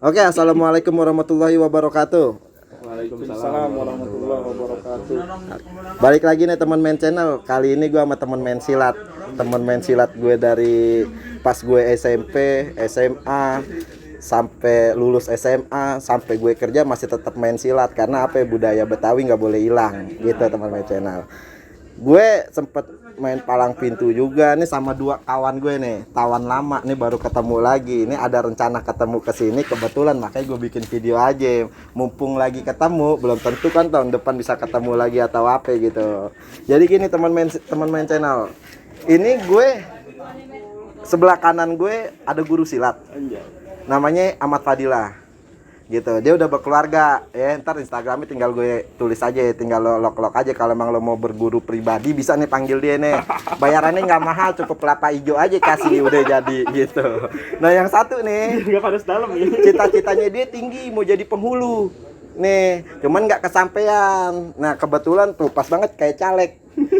Oke, assalamualaikum warahmatullahi wabarakatuh. Waalaikumsalam warahmatullahi wabarakatuh. Balik lagi nih teman main channel. Kali ini gue sama teman main silat. Teman main silat gue dari pas gue SMP, SMA, sampai lulus SMA, sampai gue kerja masih tetap main silat. Karena apa ya, budaya Betawi nggak boleh hilang. Gitu teman main channel. Gue sempet main palang pintu juga nih sama dua kawan gue nih, kawan lama nih baru ketemu lagi. Ini ada rencana ketemu ke sini kebetulan, makanya gue bikin video aja. Mumpung lagi ketemu, belum tentu kan tahun depan bisa ketemu lagi atau apa gitu. Jadi gini teman main channel. Ini gue sebelah kanan gue ada guru silat. Namanya Ahmad Fadilah. Gitu, dia udah berkeluarga ya. Ntar Instagramnya tinggal gue tulis aja, tinggal lo lok aja kalau emang lo mau berguru pribadi bisa nih panggil dia nih. Bayarannya nggak mahal, cukup kelapa hijau aja kasih udah jadi gitu. Nah yang satu nih Nggak pada dalam nih. cita-citanya dia tinggi mau jadi penghulu nih, cuman nggak kesampaian. Nah kebetulan tuh pas banget kayak caleg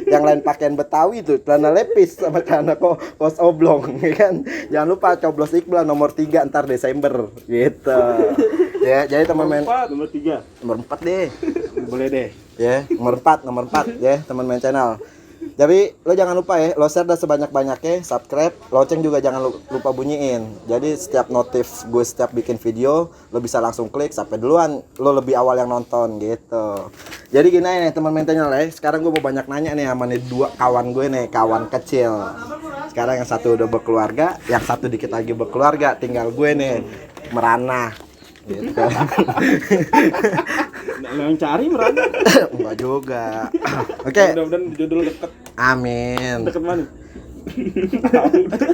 yang lain pakaian Betawi tuh celana lepis sama celana kos oblong ya kan. Jangan lupa coblos Iqbal nomor 3 ntar Desember gitu ya. Jadi teman main Nomor 3. nomor 4 deh, Boleh deh. ya nomor 4 ya teman main channel. Jadi lo jangan lupa ya, lo share dah sebanyak-banyaknya, subscribe, lonceng juga jangan lupa bunyiin. Jadi setiap notif gue setiap bikin video, lo bisa langsung klik sampai duluan, lo lebih awal yang nonton gitu. Jadi gini nih teman main channel ya, sekarang gue mau banyak nanya nih sama nih dua kawan gue nih, kawan kecil. Sekarang yang satu udah berkeluarga, yang satu dikit lagi berkeluarga, tinggal gue nih merana gitu. Yang cari merana. Enggak juga. Oke. Mudah-mudahan jodoh deket. Amin. Deket mana?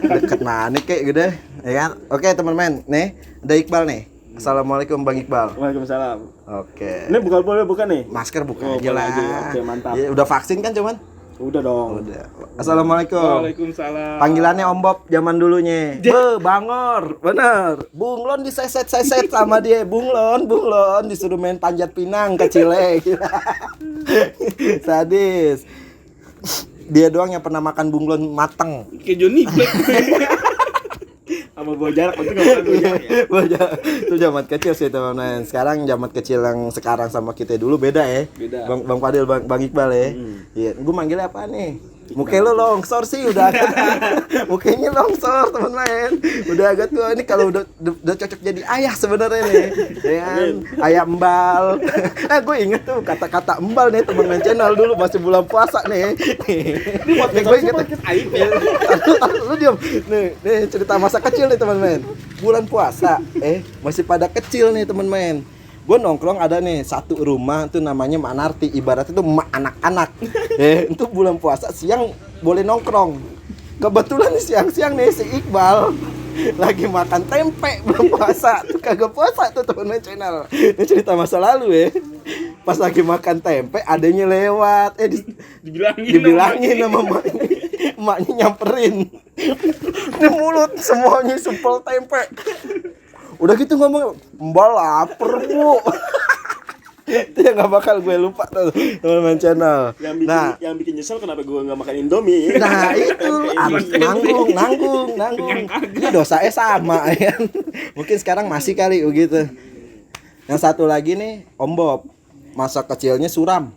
Deket mana kayak gitu ya kan. Oke teman-teman, nih ada Iqbal nih. Assalamualaikum Bang Iqbal. Waalaikumsalam. Oke. Ini bukan nih. Masker buka Oh, aja boleh lah. aja. Oke, mantap. Ya, udah vaksin kan cuman? Udah dong. Udah. Assalamualaikum. Waalaikumsalam. Panggilannya Om Bob zaman dulunya. Bangor, bener. Bunglon diseset-seset sama dia. Bunglon disuruh main panjat pinang kecilnya. Sadis. Dia doang yang pernah makan bunglon mateng. Kayak Johnny Black. Sama gua jarak penting enggak ya. Itu zaman kecil sih teman-teman. Sekarang zaman kecil yang sekarang sama kita dulu beda ya. Beda. Bang Fadil, Bang Iqbal ya. Iya, gue manggilnya apa nih? Muka lu longsor sih udah agak. Mukanya longsor teman-teman. Udah agak tua ini, kalau udah cocok jadi ayah sebenarnya nih. Ya kan? Ayah embal. Gue inget tuh kata-kata embal nih teman-teman channel dulu masih bulan puasa nih. Nih gue inget aib ya. lu diam. Nih cerita masa kecil nih teman-teman. Bulan puasa, masih pada kecil nih teman-teman. Gue nongkrong ada nih satu rumah tuh namanya Mak Narti, ibaratnya tuh emak anak-anak. Itu bulan puasa siang boleh nongkrong. Kebetulan siang-siang nih si Iqbal lagi makan tempe belum puasa. Tuh kagak puasa tuh teman-teman channel. Ini cerita masa lalu ya. Pas lagi makan tempe adanya lewat, dibilangin sama emaknya. Emaknya nyamperin. Ini mulut semuanya sempel tempe. Udah gitu ngomong, mbak lapar bu. Itu yang gak bakal gue lupa tuh teman-teman channel. Yang bikin nyesel kenapa gue nggak makan Indomie. Nah itu harus nanggung. Ini dosanya sama ya. Mungkin sekarang masih kali begitu. Yang satu lagi nih Om Bob, masa kecilnya suram.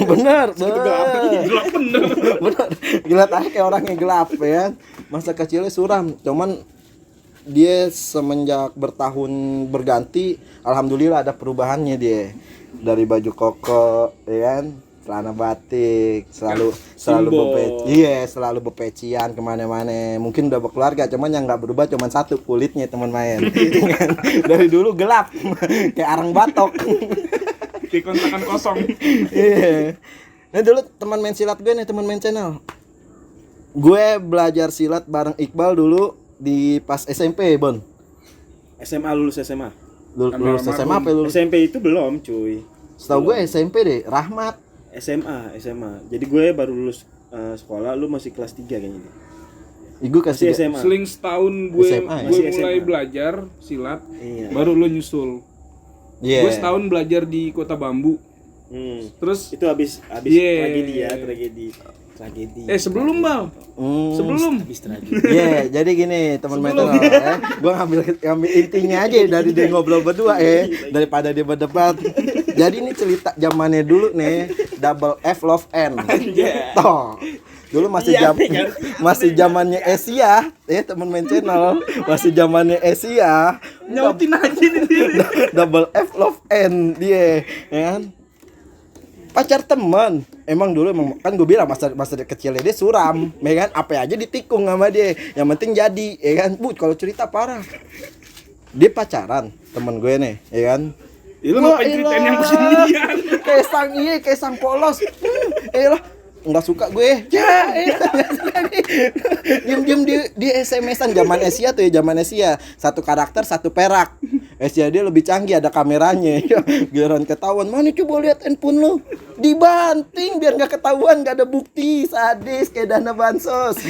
Bener. Gelap bener. Bener. Gila aja kayak orang yang gelap ya. Masa kecilnya suram. Cuman dia semenjak bertahun berganti, alhamdulillah ada perubahannya dia. Dari baju koko, ya kan, celana batik, selalu bepecian kemana-mana. Mungkin udah berkeluarga, cuman yang nggak berubah cuman satu, kulitnya teman main. Dari dulu gelap, kayak arang batok. Di kontrakan kosong. Iya. Nah dulu teman main silat gue nih, teman main channel. Gue belajar silat bareng Iqbal dulu di pas SMP, Bon. Lulus SMA. Lulus SMA apa lulus? SMP itu belum, cuy. Setahu gue SMP deh, Rahmat. SMA. Jadi gue baru lulus sekolah, lu masih kelas 3 kayaknya. Gue kasih SMA. Seling setahun gue SMA, ya? gue Masih mulai SMA. belajar silat, Iya. baru lo nyusul. Iya. Gue setahun belajar di Kota Bambu, Terus itu habis Iya. tragedi. Sebelum Bal. Sebelum. Habis tragedi. Iya, jadi gini teman mental gua ngambil intinya aja dari dia ngobrol berdua daripada dia berdebat. Jadi ini cerita zamannya dulu nih, Double F Love N. Toh. Dulu masih zamannya Asia, teman main channel, masih zamannya Asia. Nyautin aja nih. Double F Love N dia, ya kan? Pacar teman. Emang dulu kan gue bilang masa kecilnya dia suram, ya kan? Apa aja ditikung sama dia. Yang penting jadi, ya kan? Kalau cerita parah. Dia pacaran teman gue nih, ya kan? Lu ngapain ceritain yang kesenian? Kayak sang polos. Nggak suka gue. Diem di SMS-an zaman Asia tuh ya, zaman Asia. Satu karakter, satu perak. Asia dia lebih canggih, ada kameranya. Giliran ketahuan, mana coba lihat handphone lu. Dibanting biar nggak ketahuan, nggak ada bukti. Sadis kayak dana bansos.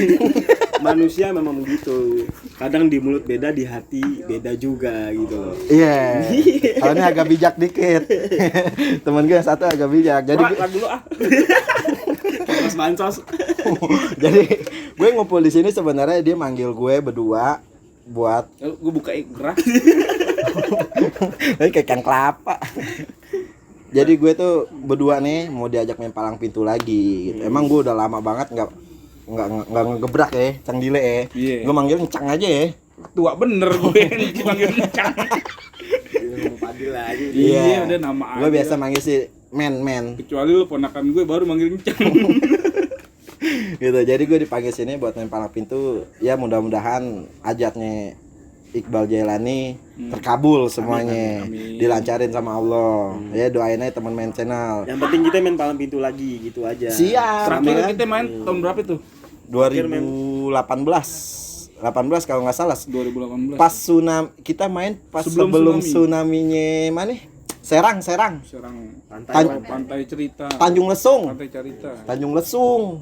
Manusia memang begitu. Kadang di mulut beda, di hati beda juga gitu loh. Iya. Kalau ini agak bijak dikit. Temen gue yang satu agak bijak. Jadi Lagu dulu ah. Mas bansos. jadi gue ngumpul di sini sebenarnya dia manggil gue berdua buat Gue buka Iqra. kayak ikan kelapa. Jadi gue tuh berdua nih mau diajak main palang pintu lagi gitu. Emang gue udah lama banget nggak ngegebrak cangdile Iya. Gue manggil Encang aja Tua bener gue dipanggil Encang. Padil aja. Iya, udah nama Gue aja. biasa manggil si men Kecuali lu ponakan gue baru manggil Encang. gitu. Jadi gue dipanggil sini buat main palang pintu. Ya mudah-mudahan ajatnya Iqbal Jailani terkabul semuanya. Amin. Dilancarin sama Allah. Ya doain aja teman main channel. Yang penting kita main palang pintu lagi gitu aja. Siap. Terakhir kan? kita main tahun berapa tuh? 2018 kalau nggak salah. 2018. Pas tsunami kita main pas sebelum tsunami-nya mana? Serang. Serang pantai cerita. Tanjung Lesung. Pantai cerita. Tanjung Lesung.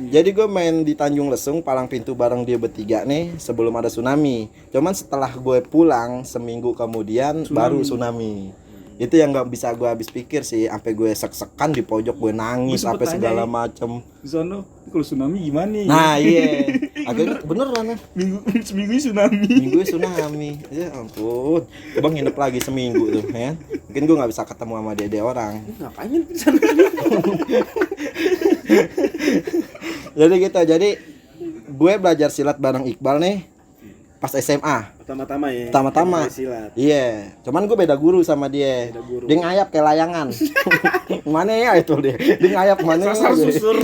Jadi gue main di Tanjung Lesung palang pintu bareng dia bertiga nih sebelum ada tsunami. Cuman setelah gue pulang seminggu kemudian baru tsunami. Itu yang nggak bisa gue habis pikir sih, sampai gue sek-sekan di pojok, gue nangis Gua sempet sampai tanya, segala macem. Di sono kalau tsunami gimana? Nah iya, akhirnya beneran Seminggu tsunami. minggu tsunami. Ya ampun, coba nginep lagi seminggu tuh ya. Mungkin gue nggak bisa ketemu sama dia orang. Ngapain di sana? Jadi gitu, jadi gue belajar silat bareng Iqbal nih pas SMA. Pertama-tama ya. Pertama-tama. Silat. Iya, cuman gue beda guru sama dia. Beda guru. Dia ngayap kayak layangan. Mana ya itu dia? Dia ngayap mana? Sasar susur.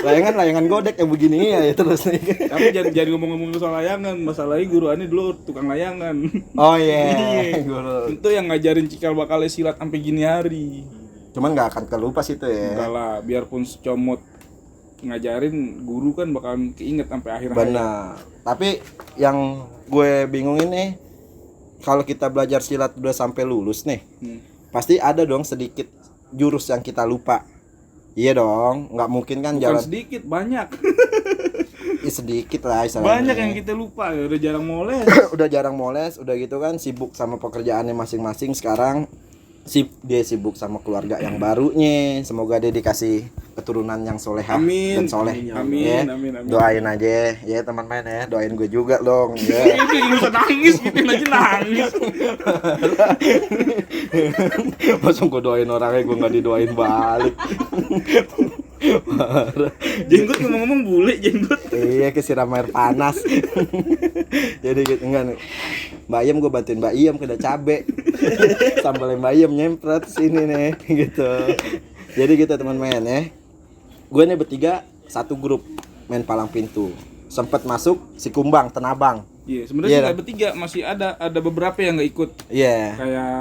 Layangan godek yang begini ya terus nih. Tapi jangan ngomong-ngomong soal layangan. Masalahnya guru aneh dulu tukang layangan. Oh iya, Iya. guru. Itu yang ngajarin cikal bakal silat sampai gini hari. Cuman nggak akan kelupa sih itu ya. Enggak lah, biarpun secomot ngajarin, guru kan bakalan keinget sampai akhir hayat. Benar. Tapi yang gue bingung ini, kalau kita belajar silat udah sampai lulus nih, pasti ada dong sedikit jurus yang kita lupa. Iya dong, nggak mungkin kan Bukan jalan sedikit, banyak. sedikit lah istilahnya. Banyak yang kita lupa, ya udah jarang moles. Udah jarang moles, udah gitu kan sibuk sama pekerjaannya masing-masing sekarang. Dia sibuk sama keluarga yang barunya. Semoga dia dikasih keturunan yang solehah Amin. dan soleh. Amin, Ya. amin. Doain aja ya teman main ya, doain gue juga dong. Ya. Itu yang bisa nangis, gitu aja nangis. Langsung gue doain orangnya, gue nggak didoain balik. Jenggot ngomong-ngomong bule jenggot. Iya, kesiram air panas. Jadi gitu enggak nih. Mbak Iem gue bantuin Mbak Iem kena cabe. Sambalnya Mbak Iem nyempret sini nih gitu. Jadi gitu teman main ya. Gue nih bertiga satu grup main palang pintu. Sempet masuk si Kumbang Tenabang. Iya, sebenarnya Iya, sih nggak bertiga, masih ada beberapa yang nggak ikut. Iya. Kayak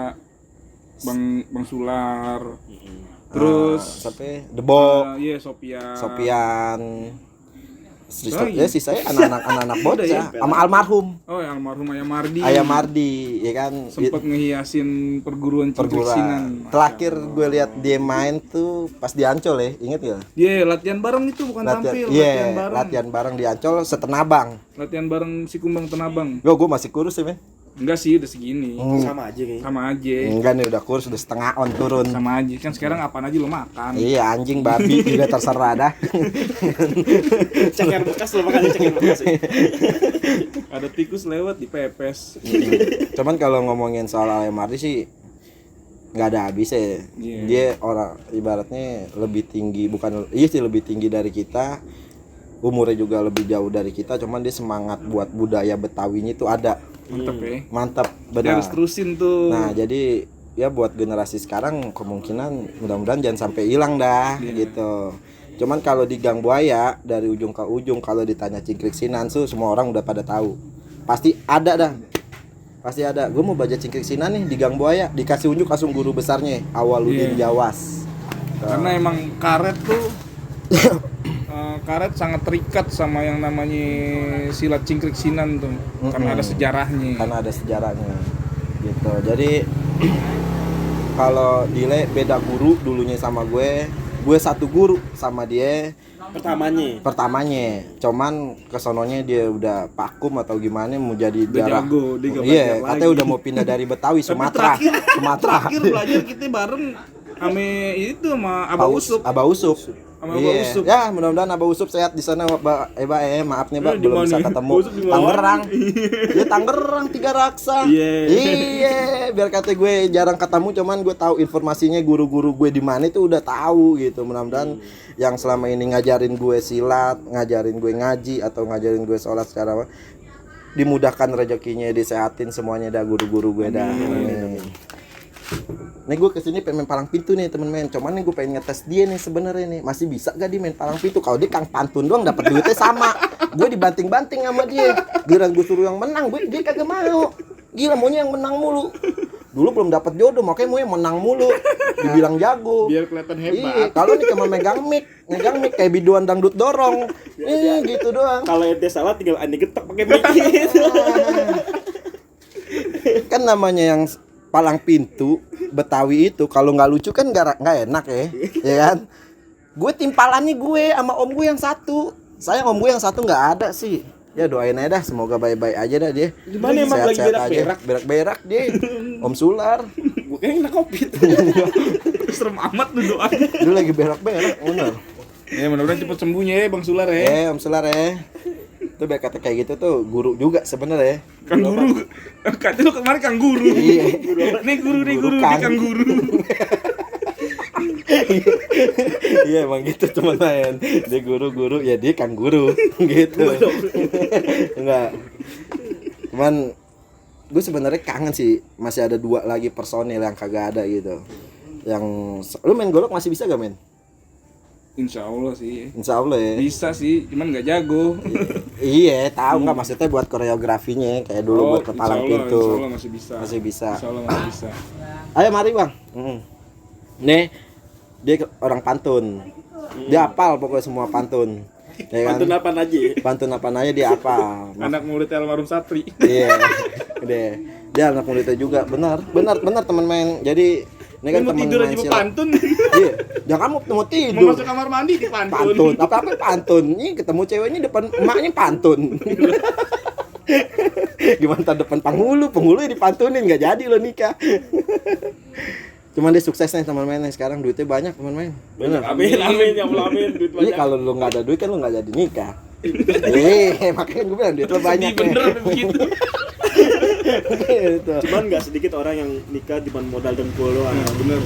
Bang Sular. Terus sampai Debo, iya Sopian. Ya sisanya anak-anak bocah sama almarhum Oh, yang almarhum Ayah Mardi. Ayah Mardi, ya kan? Sempat ngehiasin perguruan Perguruan. Cinciksinan. Terakhir gue lihat dia main tuh pas di Ancol ya, inget ya? Iya, latihan bareng itu bukan tampil, latihan bareng. Latihan bareng di Ancol setenabang. Latihan bareng si Kumbang Tenabang. Gue masih kurus sih men. Enggak sih, udah segini. Sama aja kayaknya. Sama aja. Enggak nih udah kurus udah setengah on turun. Sama aja. Kan sekarang apaan aja lo makan. Iya anjing babi juga terserah dah. Ceker bekas lo makan ceker bekas. Ada tikus lewat dipepes. Cuman kalau ngomongin soal Almardi sih nggak ada habisnya. Iya. Dia orang ibaratnya lebih tinggi, bukan iya sih lebih tinggi dari kita. Umurnya juga lebih jauh dari kita, cuman dia semangat buat budaya Betawinya itu ada. Mantep ya. Mantap, Dia benar. harus terusin tuh. Nah, jadi ya buat generasi sekarang kemungkinan mudah-mudahan jangan sampai hilang dah gitu. Cuman kalau di Gang Buaya dari ujung ke ujung kalau ditanya Cingkrik Sinan tuh semua orang udah pada tahu. Pasti ada dah. Pasti ada. Gue mau baca Cingkrik Sinan nih di Gang Buaya, dikasih unjuk langsung guru besarnya Awaludin Jawas. Karena emang karet tuh karet sangat terikat sama yang namanya silat Cingkrik Sinan tuh. Karena ada sejarahnya. Karena ada sejarahnya gitu. Jadi kalau Dile beda guru dulunya sama gue satu guru sama dia pertamanya cuman kesononya dia udah vakum atau gimana mau jadi Udah jarah. jago, dia gak Iya belajar katanya lagi. udah mau pindah dari Betawi Sumatera. Terakhir belajar kita bareng ame itu sama Aba Usup. Aba Usup. Sama Aba Iya. Usup. Ya mudah-mudahan Aba Usup sehat di sana Mbak. Maaf nih Mbak Di belum mana bisa nih? ketemu. Aba Usup di mana? Tangerang. Dia Tangerang Tiga Raksa. Iya, biar kata gue jarang ketemu cuman gue tahu informasinya guru-guru gue di mana itu udah tahu gitu. Mudah-mudahan yang selama ini ngajarin gue silat, ngajarin gue ngaji atau ngajarin gue sholat secara dimudahkan rezekinya, disehatin semuanya dah guru-guru gue dah. Amin. Nih gue kesini pengen main palang pintu nih temen-temen. Cuman nih gue pengen ngetes dia nih sebenarnya nih masih bisa gak dia main palang pintu. Kalau dia kang pantun doang dapat duitnya sama. Gue dibanting-banting sama dia. Giliran gue suruh yang menang, dia kagak mau. Gila maunya yang menang mulu. Dulu belum dapat jodoh makanya mau yang menang mulu. Dibilang jago. Biar kelihatan Iya, hebat. kalau nih cuma megang mic kayak biduan dangdut dorong. Gitu doang. Kalau ente salah tinggal ane getek pakai mic. Kan namanya yang palang pintu Betawi itu kalau nggak lucu kan nggak enak ya kan. Gue timpalannya gue sama om gue yang satu. Sayang om gue yang satu nggak ada sih. Ya doain aja dah semoga baik-baik aja dah dia. Gimana emang lagi berak-berak? Berak-berak dia. Om Sular. Gue kayaknya kena covid. Serem amat lu doanya. Dia lagi berak-berak bener. Ya mudah-mudahan cepet sembuhnya ya Bang Sular ya. Om Sular Tuh biar kata kayak gitu tuh guru juga sebenarnya. Kang guru. Kata lu kemarin Kang guru. Iya. Nih guru, Guru dia Kang. Kang guru. Iya emang gitu teman-teman. Dia guru ya dia kan guru gitu. Enggak. Cuman gue sebenarnya kangen sih masih ada 2 lagi personil yang kagak ada gitu. Yang lu main golok masih bisa gak men? Insya Allah sih. Insya Allah ya. Bisa sih, cuman nggak jago. Iya tahu nggak maksudnya buat koreografinya kayak dulu buat kepalang pintu. Insya Allah masih bisa. Masih bisa. Insya Allah masih bisa. Ayo mari bang. Nih dia orang pantun. Dia hafal pokoknya semua pantun. Ya kan? Pantun apa aja? Pantun apa aja dia hafal. Anak murid almarhum Sapri. Iya. Dia anak muridnya juga. Benar teman main. Jadi ini kan Mau teman tidur main aja silat. pantun. Iya. Jangan mau Mau tidur. masuk kamar mandi di pantun. Pantun. Apa pantun? Ini ketemu ceweknya depan emaknya pantun. Gimana ntar depan penghulu dipantunin nggak jadi lo nikah. Cuman dia sukses nih teman main sekarang duitnya banyak teman main. Bener. Amin ya Allah amin. Duit Iya banyak. kalau lu nggak ada duit kan lu nggak jadi nikah. Makanya gue bilang duit lo banyak. Sedih bener begitu. Gitu. Cuman nggak sedikit orang yang nikah cuma modal dengkul doang. Bener.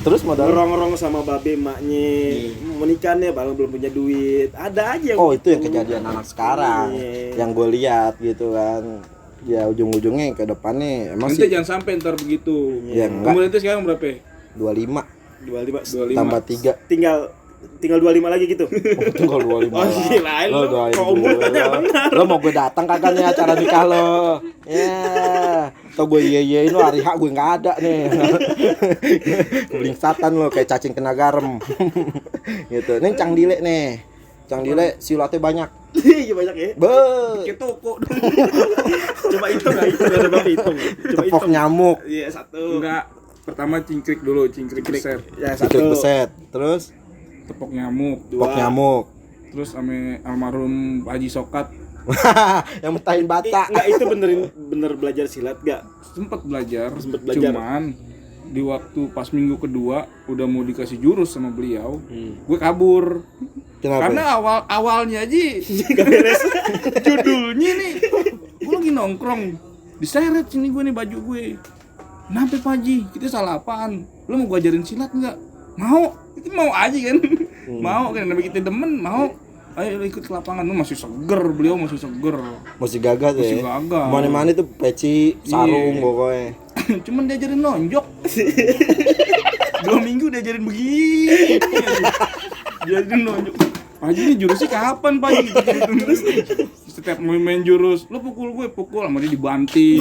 Terus modal. Ngerong-ngerong sama babe emaknya, menikah nih baru belum punya duit. Ada aja yang Oh itu gitu. yang kejadian anak sekarang. Iya. Yang gue lihat gitu kan. Ya ujung-ujungnya ke depannya emang Nanti sih jangan sampai ntar begitu. Ya, enggak. Umur itu sekarang berapa? 25 25 tambah 3. tinggal 25 lagi gitu. Tunggal 25. Oh, gila, Lo lu doain kalau umur gue. tanya benar. Lo mau gue datang kagak nih acara nikah lo? Ya. Atau gue iyain lo hari H gue enggak ada nih. Belingsatan lo kayak cacing kena garam. Gitu. Nih Cang Dile nih. Cang Dile silatnya banyak. Iya banyak ya. Be. Kayak toko. Coba hitung enggak itu ada berapa hitung. Coba Tepok hitung. nyamuk. Iya, 1. Enggak. Pertama cingkrik dulu, cingkrik beset. Ya, Sikit 1. beset. Terus Tepok nyamuk. tepok nyamuk. Terus ame almarhum Haji Sokat Yang mentahin bata. Enggak, itu bener belajar silat gak? Sempet belajar. belajar. Cuman di waktu pas minggu kedua udah mau dikasih jurus sama beliau, gue kabur. Kenapa? Karena awalnya aja judulnya nih, gue lagi nongkrong, diseret sini gue nih baju gue. Kenapa Pak Haji? Kita salah apaan? Lo mau gue ajarin silat nggak? Mau? Itu mau aja kan? Mau kan? Namanya kita demen, mau. Ayo ikut ke lapangan. Lu masih seger, beliau masih seger. Masih gagal ya. Masih gagal. Mana-mana tuh peci, sarung Iya. pokoknya. Cuman diajarin nonjok. 2 minggu diajarin begini. Diajarin nonjok. Pak Haji ini jurusnya kapan Pak Haji? Setiap main jurus, lu pukul gue, pukul sama dia dibanting.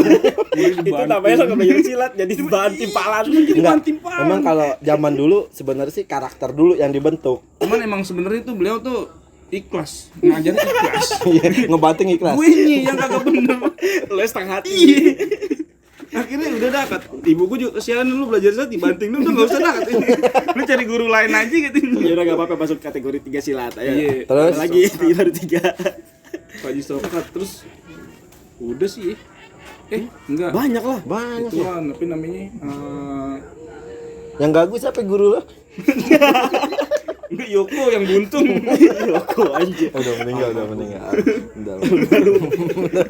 Itu namanya lo belajar silat jadi banting palan. Dibanting palan. Emang kalau zaman dulu sebenarnya sih karakter dulu yang dibentuk. Cuman emang sebenarnya tuh beliau tuh ikhlas, ngajarin ikhlas. Iya, ngebanting ikhlas. Gue nih yang kagak bener. Lo setengah hati. Iya. Akhirnya udah dah, ibu gue juga kesianan lu belajar silat dibanting lu, udah enggak usah dah katanya. Lu cari guru lain aja katanya. Ya udah enggak apa-apa masuk kategori 3 silat. Ayo. Iya. Terus Apa lagi baru 3. Pak Haji Sokat terus udah sih. Enggak. Banyak lah. banyak Itu ya. kan, tapi namanya Yang gagu siapa guru lo? enggak Yoko yang buntung. Yoko aja. Udah meninggal. Udah.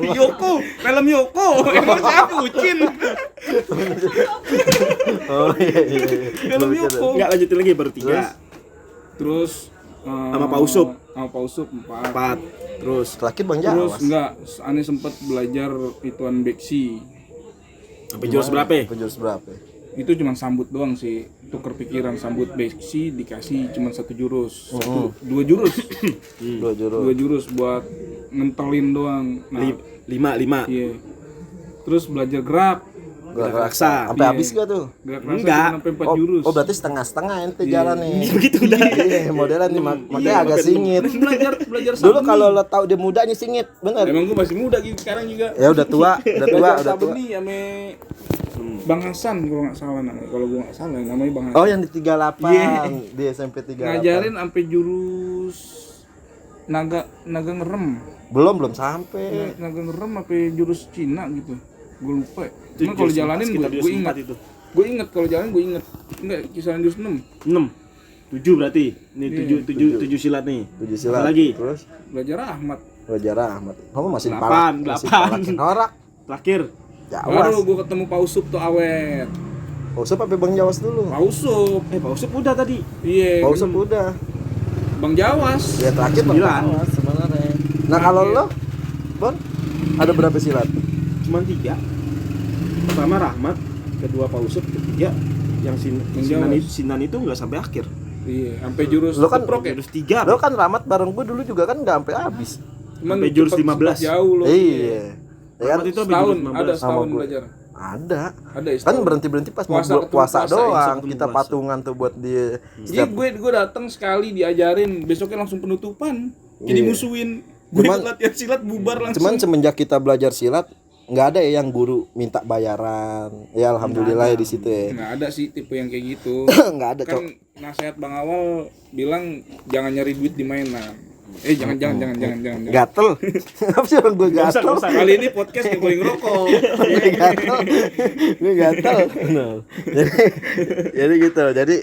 Yoko, film Yoko. Emang siapa Ucin? Oh iya. Film Yoko. Enggak, lanjutin lagi baru 3. Terus Sama Pak Usup. Sama Pak Usup 4. 4. Terus Terakhir Bang Terus Jawas. enggak, aneh sempat belajar ituan beksi. sampai jurus berapa ya? Penjurus berapa? Itu cuma sambut doang sih, tuker pikiran. Sambut beksi dikasih cuma 1 jurus. 2 jurus. 2 jurus. 2 jurus buat ngentelin doang. Nah, 5. iya. Terus belajar gerak. Gerak raksa. Sampai Iya. habis gak tuh? Gerak rasa Enggak. cuma sampai 4 jurus. Oh berarti setengah-setengah ente jalan nih. Begitu udah. Iya, modelan nih makanya agak singit. Terus belajar Dulu sabeni. kalau lo tahu dia mudanya singit, bener. Emang gue masih muda gitu sekarang juga. Ya udah tua. Belajar sabeni sama Bang Hasan kalau nggak salah namanya. Kalau gue nggak salah namanya Bang Hasan. Oh yang di 38 Iya. di SMP 38. Ngajarin sampai jurus naga ngerem. Belum sampai. Naga ngerem sampai jurus Cina gitu. Gue lupa. Itu Cuman kalau jurus jalanin sekitar gue jurus ingat. 4 itu. Gue ingat kalau jalanin gue ingat. Enggak, kisaran jurus 6. 6. 7 berarti. Nih Iya. 7 silat nih. 7 silat. Apa lagi? Terus Belajar Ahmad. belajar Ahmad. Kamu masih 8, dipalak. Masih 8. dipalakin orang. Terakhir. Baru Jawas. gue ketemu Pak Usup tuh awet. Pak Usup apa Bang Jawas dulu? Pak Usup. Pak Usup udah tadi. Iya. Pak Usup udah. Bang Jawas. Ya terakhir Bang 9. Jawas sebenarnya. Nah kalau lo, Bon, ada berapa silat? Cuman 3. Pertama Rahmat, kedua Pak Usup, ketiga yang Sinan itu enggak sampai akhir. Iya, sampai jurus Lo kan keprok ya. Jurus 3. Lo kan Rahmat bareng gue dulu juga kan nggak sampai habis. Cuman sampai jurus cepet 15. jauh loh. Iya. Ya kan Rahmat itu sampai Setahun, jurus 15. ada Sama setahun gue. belajar. ada. Ada Kan setahun. berhenti pas Puasa, mau ketemu puasa puasa, doang. ketemu Kita puasa. patungan tuh buat di Iya, gue datang sekali diajarin, besoknya langsung penutupan. Jadi Iya. musuhin. Gue Cuman- ikut latihan silat bubar langsung. Cuman semenjak kita belajar silat nggak ada ya yang guru minta bayaran. Ya alhamdulillah ya di situ ya. nggak ada sih tipe yang kayak gitu. Nggak ada, Cok. Kan nasihat Bang Awal bilang jangan nyari duit di mainan. Jangan. Gatel. Apa sih orang gue gatel? Kali ini podcast yang gue ngerokok. Gue gatel. Gue gatel. No. Jadi gitu. Jadi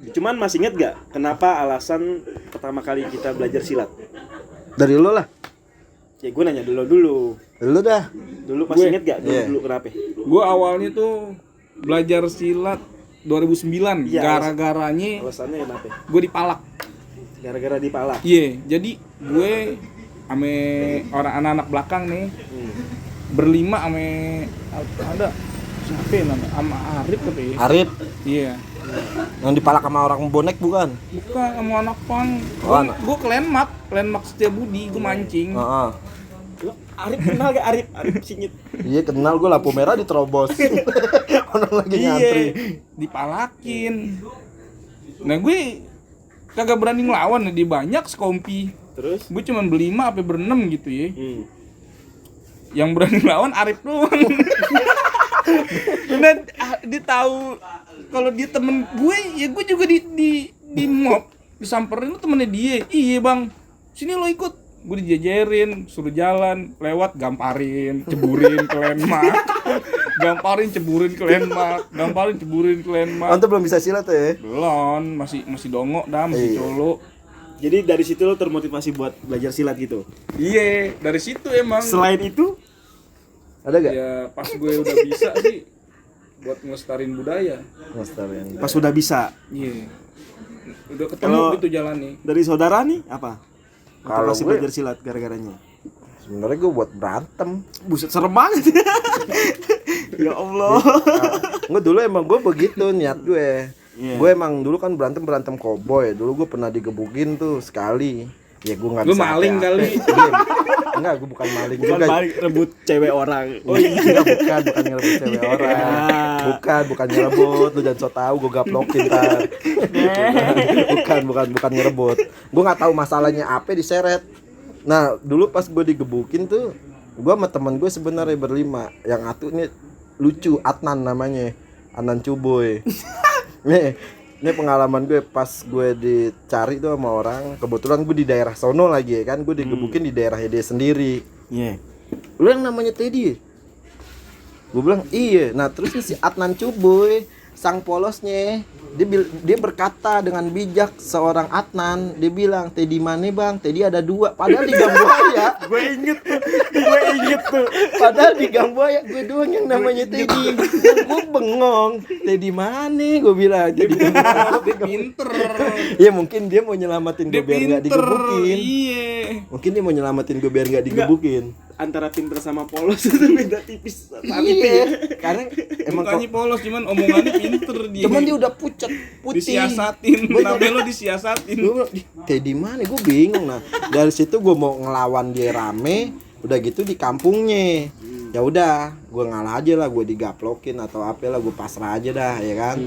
Cuman masih inget gak kenapa alasan pertama kali kita belajar silat? dari lo lah. Ya gue nanya dulu. Lu dah. Dulu masih Gue- inget gak? Iya. Dulu kenapa? Gue awalnya tuh belajar silat 2009. Iya, Gara-garanya Alasannya kenapa? gue dipalak. Gara-gara dipalak. Iya, jadi gue ame orang anak-anak belakang nih berlima ada siapa ya namanya? Sama Arif tapi ya. Arif Iya. yang dipalak sama orang bonek bukan? Bukan sama anak pang. Oh, anak. Gue ke landmark Setiabudi, gue mancing. Heeh. Lo Arif kenal gak Arif? Arif Sinyit. Iya kenal gue lampu merah diterobos. Orang lagi nyantri. Iya, dipalakin. Nah gue kagak berani ngelawan, dia banyak sekompi. Terus? Gue cuman berlima apa berenam gitu ya. Yang berani ngelawan Arif doang. Karena dia tahu kalau dia temen gue, ya gue juga di mob, disamperin lu temennya dia. Iya bang, sini lo ikut. gue dijejerin, suruh jalan, lewat gamparin, ceburin ke landmark. Gamparin, ceburin ke landmark, gamparin, ceburin ke landmark. Antum belum bisa silat ya? Belum, masih dongok dah, masih Iya. colo. Jadi dari situ lo termotivasi buat belajar silat gitu. Iya, dari situ emang. Selain itu, Ada gak? Ya pas gue udah bisa sih buat ngelestarin budaya. Lestarian. pas sudah bisa, Iya. Udah ketemu Kalau- gitu jalan nih. dari saudara nih apa? Kalau Motivasi gue- belajar silat gara-garanya. Sebenarnya gue buat berantem. Buset, serem banget. Ya Allah. Gue dulu emang gue begitu niat gue. Iya. Gue emang dulu kan berantem koboi. Dulu gue pernah digebukin tuh sekali. Ya gue nggak Lu bisa. maling kali. Iya. Enggak, gue bukan maling Bukan juga. balik rebut cewek orang. Oh iya, bukan ngerebut cewek orang. Bukan ngerebut, lu jangan so tau, gue gaplokin ntar. bukan ngerebut. Gue nggak tahu masalahnya apa diseret. Nah, dulu pas gue digebukin tuh, gue sama temen gue sebenarnya berlima. Yang satu ini lucu, Adnan namanya, Adnan Cuboy. Ini pengalaman gue pas gue dicari tuh sama orang. Kebetulan gue di daerah sono lagi ya kan, gue digebukin di daerahnya dia sendiri. Iya. Lu yang namanya Teddy? Gue bilang iya. Nah terus si Adnan Cuboy, sang polosnya, dia berkata dengan bijak seorang Adnan, dia bilang Teddy mana bang? Teddy ada 2. Padahal di Gang Buaya, Gue inget tuh. padahal di Gang Buaya gue doang yang namanya Teddy. Dan gue bengong, Teddy mana? Gue bilang Teddy Gang Buaya. Dia pinter. Ya mungkin dia mau nyelamatin gue Dia biar nggak pinter. digebukin. Iya. Mungkin dia mau nyelamatin gue biar nggak digebukin. Antara pinter sama polos itu beda tipis. Iya, karena emang Mukanya polos cuman omongannya pinter dia. cuman dia udah pucat putih. disiasatin. Bener. Namanya lo disiasatin. Gue bilang, kayak di mana? Gue bingung. Nah, dari situ gue mau ngelawan dia rame. Udah gitu di kampungnya. Ya udah, gue ngalah aja lah. Gue digaplokin atau apa lah. Gue pasrah aja dah, ya kan.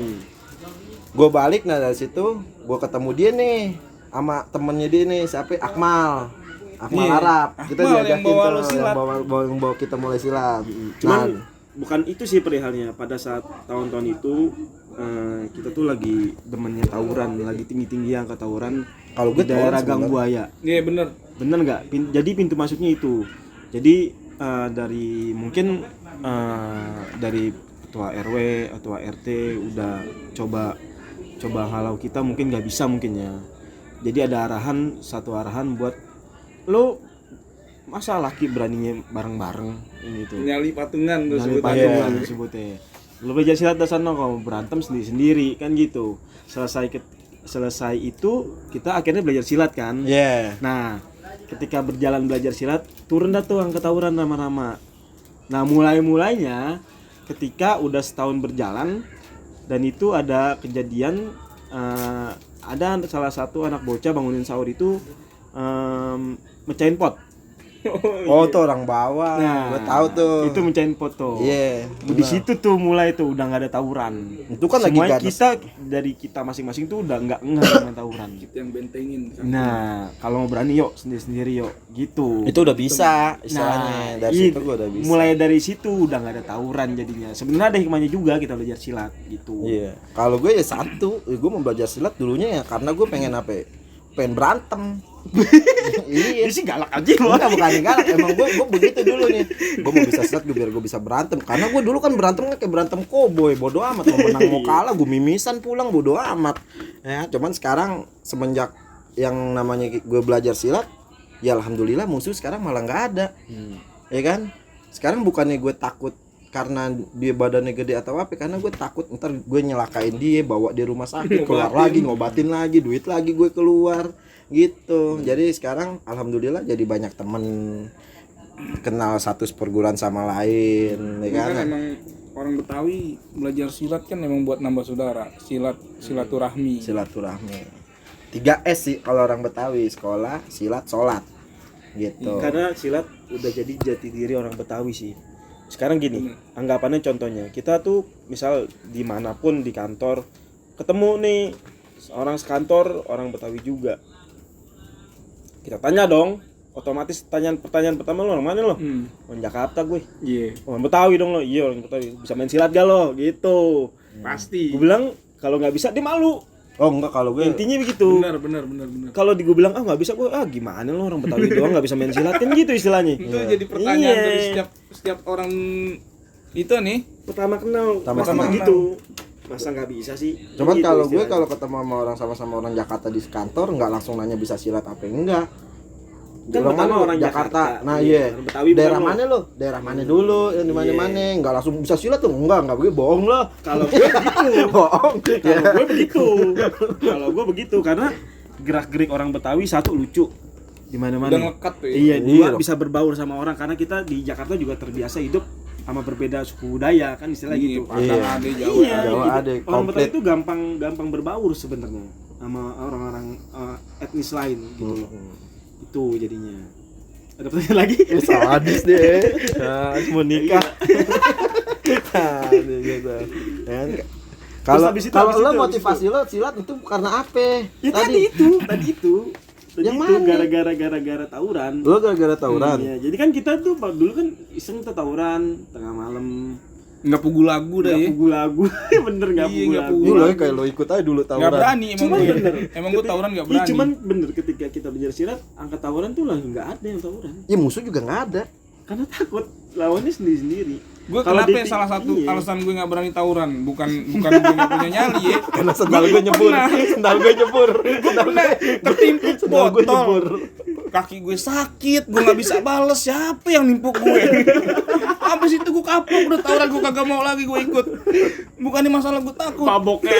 Gue balik, nah dari situ gue ketemu dia nih sama temennya dia nih, siapa? Akmal. Akmal Iya. Arab. Kita Akmal yang diajakin bawa tuh, lu silat. yang bawa kita mulai silat. Cuman Nah, bukan itu sih perihalnya. Pada saat tahun-tahun itu kita tuh lagi demennya tawuran, lagi tinggi-tinggi angka tawuran kalau di gue daerah Gang Buaya. Iya bener. Bener nggak? Jadi pintu masuknya itu. Jadi dari mungkin dari ketua RW atau RT udah coba halau kita, mungkin nggak bisa mungkin ya. Jadi ada satu arahan buat lo, masa laki beraninya bareng-bareng ini tuh. Nyali patungan tuh Nyali sebutannya. patungan disebutnya. Lo belajar silat di sana, kalau berantem sendiri-sendiri kan gitu. Selesai itu kita akhirnya belajar silat kan. yeah. Nah, ketika berjalan belajar silat, turun dah tuh angka tawuran nama-nama. Nah, mulainya ketika udah setahun berjalan dan itu ada kejadian ada salah satu anak bocah bangunin sahur itu mecahin pot. Oh, tuh orang bawah. Gue tahu tuh. Itu mecahin pot tuh. Iya. Di situ tuh mulai tuh udah nggak ada tawuran. Itu kan lagi semuanya ganas. kita masing-masing tuh udah nggak dengan tawuran. Kita yang bentengin. Nah, kalau mau berani yuk sendiri-sendiri yuk, gitu. Itu udah bisa istilahnya. Dari situ gue udah bisa. Mulai dari situ udah nggak ada tawuran jadinya. Sebenarnya ada hikmahnya juga kita belajar silat gitu. Iya. Kalau gue ya satu, gue mau belajar silat dulunya ya karena gue pengen apa? Ya? Pengen berantem. Iya. Ini sih galak aja loh. Enggak, bukan galak. Emang gue begitu dulu nih. Gue mau bisa silat biar gue bisa berantem. Karena gue dulu kan berantem kayak berantem koboi. Bodoh amat. Mau menang mau kalah gue mimisan pulang bodoh amat. Ya, cuman sekarang semenjak yang namanya gue belajar silat, ya alhamdulillah musuh sekarang malah nggak ada. Ya kan? Sekarang bukannya gue takut karena dia badannya gede atau apa, karena gue takut ntar gue nyelakain dia, bawa dia rumah sakit, keluar lagi, ngobatin lagi, duit lagi gue keluar gitu. Jadi sekarang alhamdulillah jadi banyak temen, kenal satu perguruan sama lain, ya kan? Kan emang orang Betawi belajar silat kan emang buat nambah saudara. Silaturahmi. Silaturahmi. 3S sih kalau orang Betawi, sekolah, silat, sholat gitu. Karena silat udah jadi jati diri orang Betawi sih. Sekarang gini, anggapannya contohnya, kita tuh misal dimanapun di kantor ketemu nih orang sekantor orang Betawi juga, kita tanya dong, otomatis pertanyaan pertama lo orang mana lo? Orang Jakarta gue. Iya. Orang Betawi dong lo. Iya orang Betawi. Bisa main silat gak lo? Gitu. Pasti. Gue bilang kalau nggak bisa dia malu. Oh enggak, kalau gue Intinya begitu. Benar. Kalau gue bilang nggak bisa, gue gimana lo orang Betawi doang nggak bisa main silat kan gitu istilahnya. Itu jadi pertanyaan Iya. dari setiap orang itu nih. Pertama kenal, Pertama kenal. gitu. Masa nggak bisa sih? cuman Gitu kalau gue istilahnya. kalau ketemu sama orang sama orang Jakarta di kantor nggak langsung nanya bisa silat apa enggak. Kan Orang pertama mana orang Jakarta. Jakarta. Nah Iya, iya. orang Betawi Daerah bukan mana lo? Daerah mana dulu? Yang di mana-mana. Iya. Enggak langsung bisa silat tuh. Enggak begitu, bohong lo. Kalau gue begitu. Bohong. Kalau gue begitu. Kalau gue begitu karena gerak-gerik orang Betawi satu lucu di mana-mana. Udah ngelekat tuh ya. Iya, Iya dua dong. bisa berbaur sama orang karena kita di Jakarta juga terbiasa hidup sama berbeda suku budaya kan istilah gitu. Padang Iya. ada Jawa. Iya, Jawa gitu. ada, Orang Betawi komplit. itu gampang berbaur sebenarnya sama orang-orang etnis lain gitu loh. Itu jadinya. Ada pertanyaan lagi? Sadis deh. Nah, mau nikah. Nah, gitu. Kan, Kalau habis itu, kalau habis lo itu, motivasi lo silat itu karena apa? Ya tadi itu. Yang itu mana? gara-gara tawuran. Lo gara-gara tawuran. Iya, jadi kan kita tuh dulu kan iseng tuh tawuran tengah malam. Enggak pugu lagu dah ya. Pugu lagu. Bener enggak Iya, pugu nggak lagu. pugu. Lo kayak lo ikut aja dulu tawuran. Enggak berani emang Cuman gue. bener. Emang gue tawuran enggak Iya, berani. cuman bener ketika kita belajar silat, angkat tawuran tuh lah nggak ada yang tawuran. Ya musuh juga nggak ada. Karena takut lawannya sendiri-sendiri. Gue Kalau kenapa di- salah satu iya. alasan gue nggak berani tawuran bukan gue nggak punya nyali ya. Karena sendal gue nyebur. Sendal gue nyebur. Ketimpuk Sendal gue botol. nyebur. Kaki gue sakit, gue nggak bisa bales. Siapa yang nimpuk gue? Habis itu gue kapok, udah tawuran gue kagak mau lagi gue ikut. Bukannya masalah gue takut. Maboknya.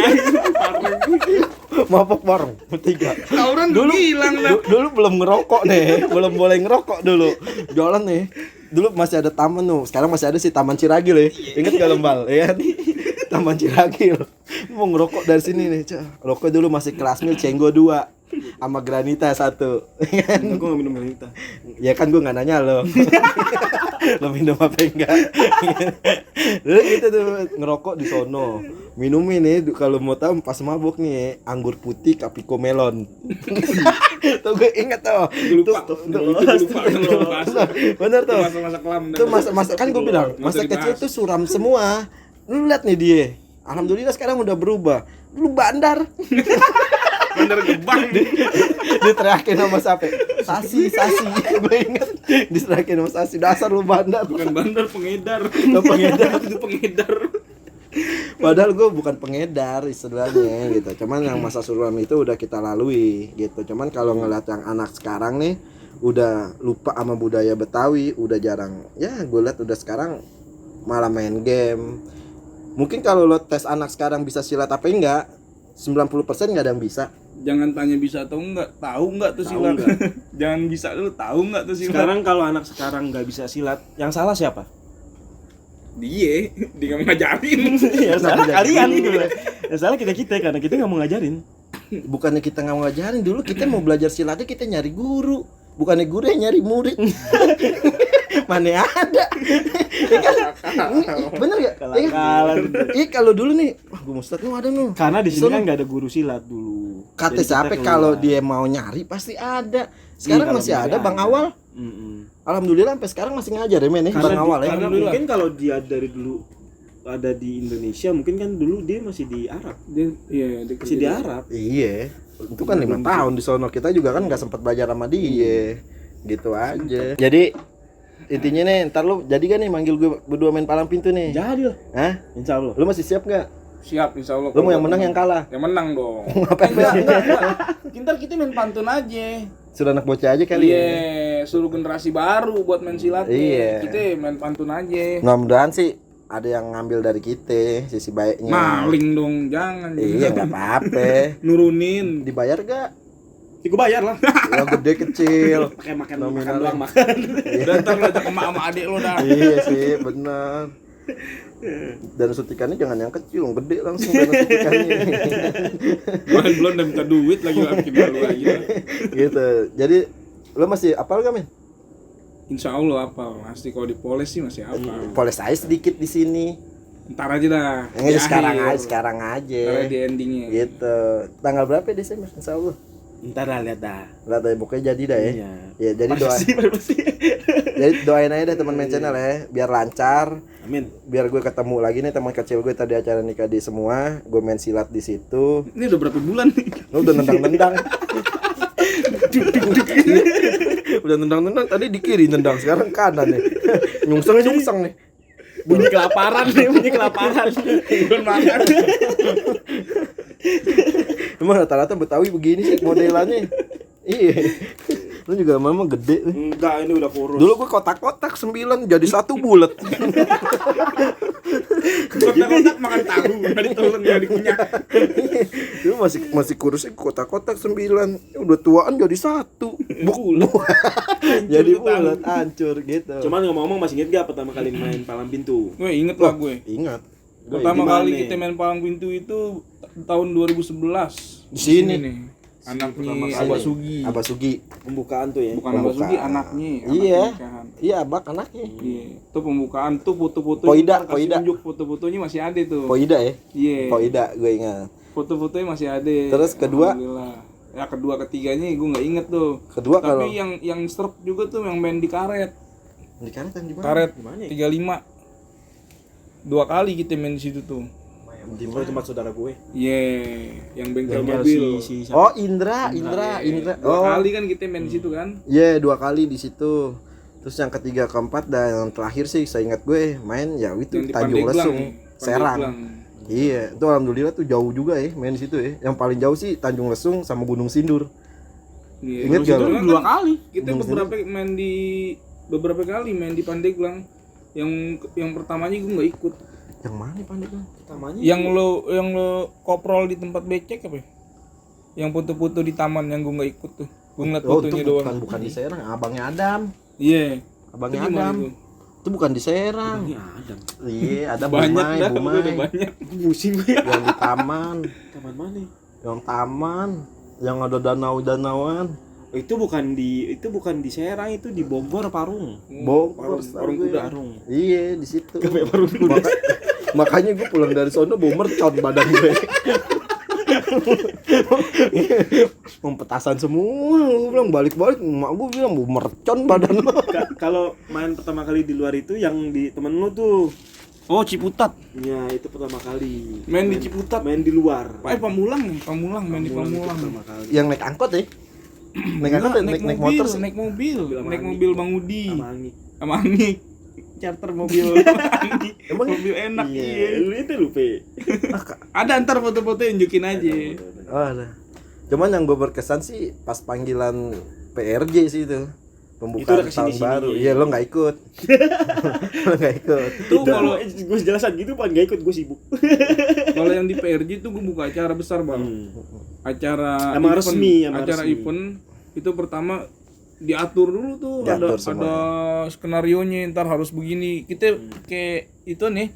Mabok bareng bertiga. Tawuran Dulu hilang dah. dulu belum ngerokok nih, belum boleh ngerokok dulu. Jalan nih. Dulu masih ada taman tuh. Sekarang masih ada sih Taman Ciragil ya. Ingat gak Lembal, ya kan? Taman Ciragil. Mau ngerokok dari sini nih, Cak. Rokok dulu masih kelas mil Cenggo 2 sama Granita 1. Gue nggak minum granita. Ya kan gue nggak nanya lo. Lo minum apa enggak? Dulu gitu tuh ngerokok di sono. Minumin nih kalau mau tahu pas mabuk nih anggur putih Capico melon. Tuh gue inget tuh. Gue lupa. Tuh, Gue lupa. bener tuh. Masa-masa kelam. Itu masa kan gue bilang masa kecil tuh suram semua. Lu lihat nih dia. Alhamdulillah sekarang udah berubah. Dulu bandar. Bener gebang. Diteriakin sama siapa? Sasi. Gue inget. Diteriakin sama Sasi. Dasar lu bandar. Bukan bandar, pengedar. Lo pengedar. Itu pengedar. Padahal gue bukan pengedar istilahnya gitu. Cuman yang masa suram itu udah kita lalui gitu. Cuman kalau ngeliat yang anak sekarang nih udah lupa sama budaya Betawi, udah jarang. Ya gue liat udah sekarang malah main game. Mungkin kalau lo tes anak sekarang bisa silat apa enggak, 90% nggak ada yang bisa. Jangan tanya bisa atau enggak, tahu enggak tuh Tahu silat. nggak? Jangan bisa dulu, tahu enggak tuh silat. Sekarang kalau anak sekarang nggak bisa silat, yang salah siapa? dia nggak ngajarin. Ya salah jadi kalian guru. gitu. Ya salah kita karena kita nggak mau ngajarin. Bukannya kita nggak mau ngajarin, dulu kita mau belajar silatnya kita nyari guru, bukannya guru yang nyari murid. Mana ada? Ya kan? Bener gak? Kalak-kalan. Iya kalau dulu nih, wah gue Ustadz lu ada lu. Karena di sini Sono. kan nggak ada guru silat dulu. Kata Jadi kita siapa keluar. kalau dia mau nyari pasti ada. Sekarang Iya, masih kalau ada bisa Bang ada. Awal. Mm-mm. Alhamdulillah sampai sekarang masih ngajar ya men ya, Bang Karena, Awal ya. karena Alhamdulillah. mungkin kalau dia dari dulu ada di Indonesia, mungkin kan dulu dia masih di Arab. Masih di Arab. Iya. Itu kan 5 tahun di sono, kita juga kan nggak sempat belajar sama dia. Gitu aja. Jadi intinya nih, ntar lu jadi kan nih manggil gue berdua main palang pintu nih. Jadi lah, Hah? insya Allah. Lu masih siap nggak? Siap insya Allah. Lu mau yang menang yang kalah? Yang menang dong. Ngapain Enggak, lu? enggak. Ntar kita main pantun aja. Sudah anak bocah aja kali Iya, ya. suruh generasi baru buat main silat. Iya. Kita main pantun aja. Mudah-mudahan sih ada yang ngambil dari kita sisi baiknya. Maling dong, jangan. Iya nggak apa-apa. Nurunin. Dibayar gak? Ya, gue bayar lah. Ya gede kecil. Pakai makan Nominal. doang makan. Udah ntar ngajak emak sama adik lo dah. Iya sih, benar. Dan suntikannya jangan yang kecil, yang gede langsung dan suntikannya. Main belum udah minta duit lagi bikin malu lagi. Gitu. Jadi lo masih apal gak men? Insya Allah apa? Pasti kalau dipoles sih masih apa. Poles aja sedikit di sini. Ntar aja dah. Ini Di sekarang akhir. aja, sekarang aja. Ntar aja di endingnya. Gitu. Tanggal berapa ya Desember? Insya Allah. Ntar lah lihat dah. Lihat deh, pokoknya jadi dah ya. Iya. Ya, jadi doa. Pasti. Jadi doain aja deh teman main channel ya, biar lancar. Amin. Biar gue ketemu lagi nih teman kecil gue tadi acara nikah di semua, gue main silat di situ. Ini udah berapa bulan nih? Lu udah nendang-nendang. Udah nendang-nendang tadi di kiri nendang, sekarang kanan nih. Nyungseng nih. Bunyi kelaparan nih, bunyi kelaparan. Belum makan. Emang rata-rata Betawi begini sih modelannya. Iya. Lu juga mama gede. Enggak, ini udah kurus. Dulu gue kotak-kotak 9 jadi 1 bulat. Kotak-kotak makan tahu, dari telur yang dikunyah. Dulu masih kurusnya kotak-kotak 9. Udah tuaan jadi 1. Bulat. Jadi bulat, hancur gitu. Cuman ngomong-ngomong masih inget gak pertama kali main palang pintu? Gue inget lah gue. Ingat. Pertama Gimana kali nih? kita main palang pintu itu tahun 2011. Di sini nih. Anaknya Sini. Abah Sugi. Abah Sugi. Pembukaan tuh ya. Bukan Abah Pembukaan. Sugi, anaknya. anak Iya. nikahan. Iya, abak anaknya. Iya. Itu pembukaan tuh foto-foto. Poida, Kasih Poida. tunjuk foto-fotonya masih ada tuh. Poida ya? Iya. Poida gue ingat. Foto-fotonya masih ada. Terus kedua? Alhamdulillah. Ya kedua ketiganya gue nggak inget tuh. Kedua Tapi kalau yang serp juga tuh yang main di karet. di karet yang di mana? Karet Gimana ya? 35. 2 kali kita main di situ tuh. Di Itu tempat saudara gue. Iya, yang bengkel Bengkel mobil. si Oh, Indra. Dua Oh. kali kan kita main di situ kan. Iya, 2 kali di situ. Terus yang ketiga, keempat dan yang terakhir sih saya ingat gue main ya itu Yang di Tanjung Pandeglang, Lesung, Pandeglang. Serang. Iya, itu alhamdulillah tuh jauh juga ya main di situ ya. Yang paling jauh sih Tanjung Lesung sama Gunung Sindur. Iya, Ingat terus gak itu lu? kan Dua kali. Kita beberapa kali main di Pandeglang. Yang pertamanya gue nggak ikut. Yang mana Pandeglang? Pertamanya. Yang lo koprol di tempat becek apa ya? Yang foto-foto di taman yang gue nggak ikut tuh. Gue ngeliat Oh, itu fotonya doang. bukan di Serang, abangnya Adam. Iya. Abangnya Itu gimana Adam. tuh? Itu bukan di Serang. Ini ada. Iya, ada Banyak Bumai, dah, Bumai. udah banyak. Pusing gue. Yang di taman, Taman mana? yang taman, yang ada danau-danauan. Itu bukan di Serang, itu di Bogor Parung. Bogor, Parung kuda. Parung. Iya, di situ. Makanya gue pulang dari sono bau mercon badan gue. Pempetasan semua, gue bilang balik-balik, emak gue bilang bau mercon badan lo. Kalau main pertama kali di luar itu yang di temen lu tuh. Oh, Ciputat. Ya, itu pertama kali. Main di Ciputat. Main di luar. Pamulang main di Pamulang. Pertama kali. Yang naik angkot ya? Naik angkot ya? Naik motor sih? naik mobil Anggi. Bang Udi Sama Anggi. sama Anggi. Charter mobil Anggi. Emang mobil enak Iya, iya. lu itu lu, Pe. Ada ntar foto-foto tunjukin aja. Oh, ada. Cuman yang gue berkesan sih pas panggilan PRJ sih itu. Itu Pembukaan udah kesini-sini. tahun baru. Iya, lo nggak ikut. Lo nggak ikut. Tuh Itu kalau gue jelasan gitu pan gak ikut, gue sibuk. kalau yang di PRJ tuh gue buka acara besar bang. Acara Emang event, resmi, emang acara resmi. event itu pertama diatur dulu tuh, Diatur ada semuanya. skenarionya, ntar harus begini. Kita kayak itu nih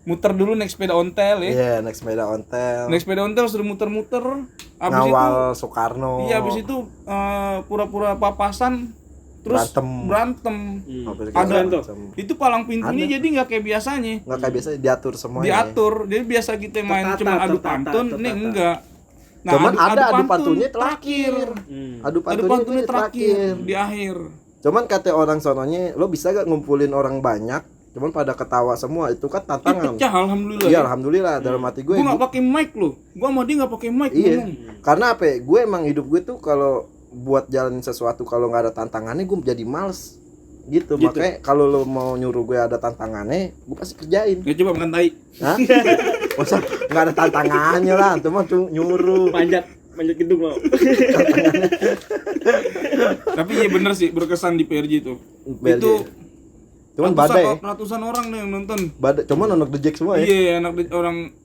muter dulu naik sepeda ontel ya. Iya, naik sepeda ontel. Naik sepeda ontel sudah muter-muter. Abis Ngawal itu Soekarno. iya abis itu pura-pura papasan terus berantem. Sampai Ada segala tuh. macam. Itu palang pintunya jadi nggak kayak biasanya. Nggak kayak biasa diatur semuanya. Diatur. Jadi biasa kita main Tertata, cuma adu tertata, pantun, tertata. nih enggak. Cuman ada adu pantunnya terakhir. Adu Adu pantunnya, pantunnya terakhir di akhir. Cuman kata orang sononya, lo bisa gak ngumpulin orang banyak? Cuman pada ketawa semua, itu kan tantangan. Pecah alhamdulillah. Iya, alhamdulillah dalam hati gue. Gue nggak pakai mic loh. Gue sama dia nggak pakai mic. Iya. ngomong. Karena apa ya? Gue emang hidup gue tuh kalau buat jalanin sesuatu kalau nggak ada tantangannya gue jadi males. Gitu. Makanya kalau lo mau nyuruh gue ada tantangannya, gue pasti kerjain. Ya coba makan tai. Hah? Masa nggak ada tantangannya lah, cuma nyuruh. Manjat gedung lo. Tapi iya bener sih berkesan di PRJ itu. PRJ. Itu Cuman badai. ratusan orang nih yang nonton. Badai. Cuman anak dejek semua ya. Iya,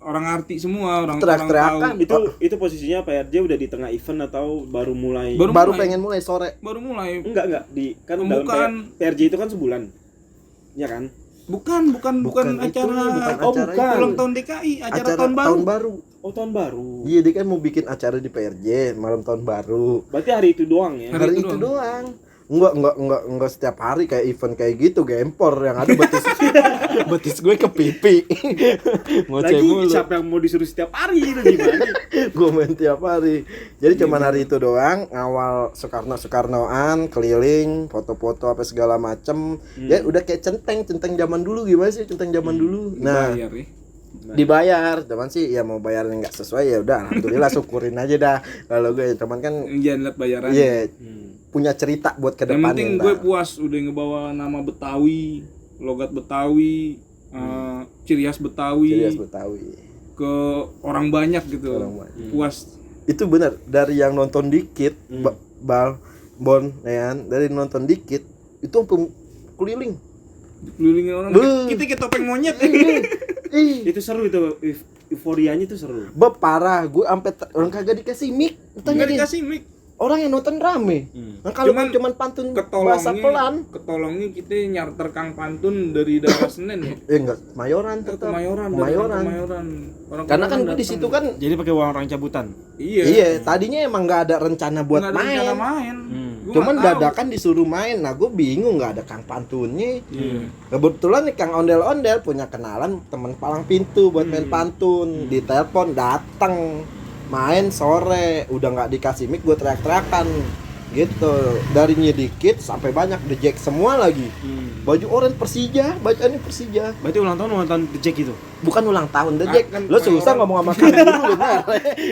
orang arti semua, orang Teriak-teriakan. tahu. Itu posisinya PRJ udah di tengah event atau baru mulai? Baru pengen mulai sore. Baru mulai. Enggak di kan Pembukaan. dalam PRJ itu kan sebulan. Ya kan? Bukan Bukan itu, acara. bukan Oh, acara bukan. itu. Ulang tahun DKI, acara tahun baru. Oh, tahun baru. Iya, dia kan mau bikin acara di PRJ malam tahun baru. Berarti hari itu doang ya. Hari Hari itu itu doang. Enggak setiap hari kayak event kayak gitu, gempor yang ada betis betis gue ke pipi. Ngoceh Lagi mulu. siapa yang mau disuruh setiap hari itu gimana? Gue main tiap hari. Jadi cuman hari itu doang, awal Soekarnoan keliling, foto-foto apa segala macem. Ya udah kayak centeng zaman dulu, gimana sih centeng zaman dulu. Nah, Bayar ya. dibayar, cuman sih ya mau bayar nggak sesuai ya udah alhamdulillah syukurin aja dah. Kalau gue cuman kan Jangan lihat bayaran. iya punya cerita buat Yang kedepannya. penting gue puas udah ngebawa nama Betawi, logat Betawi, ciri khas Betawi Cirias Betawi. ke orang banyak gitu. Orang banyak. Puas. Itu benar, dari yang nonton dikit ya kan, dari nonton dikit itu sampai keliling. Kelilingin orang. Beuh. Kita kayak topeng monyet. Ih, Itu seru itu, euforianya itu seru. parah, gue sampai orang kagak dikasih mic. Enggak dikasih mic. Orang yang nonton rame. Nah, kalau cuman pantun bahasa pelan. Ketolongnya kita nyarter Kang Pantun dari daerah Senen ya. Enggak, Mayoran tetap. Kemayoran. Orang Karena kan gue datang. di situ kan Jadi pakai uang orang cabutan. Iya. tadinya emang nggak ada rencana buat Nggak ada main. rencana main. Gua Cuman nggak tahu. dadakan disuruh main. Nah, gue bingung nggak ada Kang Pantunnya. Iya. Kebetulan nih Kang Ondel-Ondel punya kenalan teman palang pintu buat main pantun. Ditelepon datang main sore, udah nggak dikasih mic, gue teriak-teriakan gitu. Darinya dikit sampai banyak, The Jack semua lagi. Baju oranye Persija, bacaannya Persija. Berarti ulang tahun nonton The Jack itu. Bukan ulang tahun The Ah, Jack. kan Lo susah Mayoran. ngomong sama Kang dulu benar.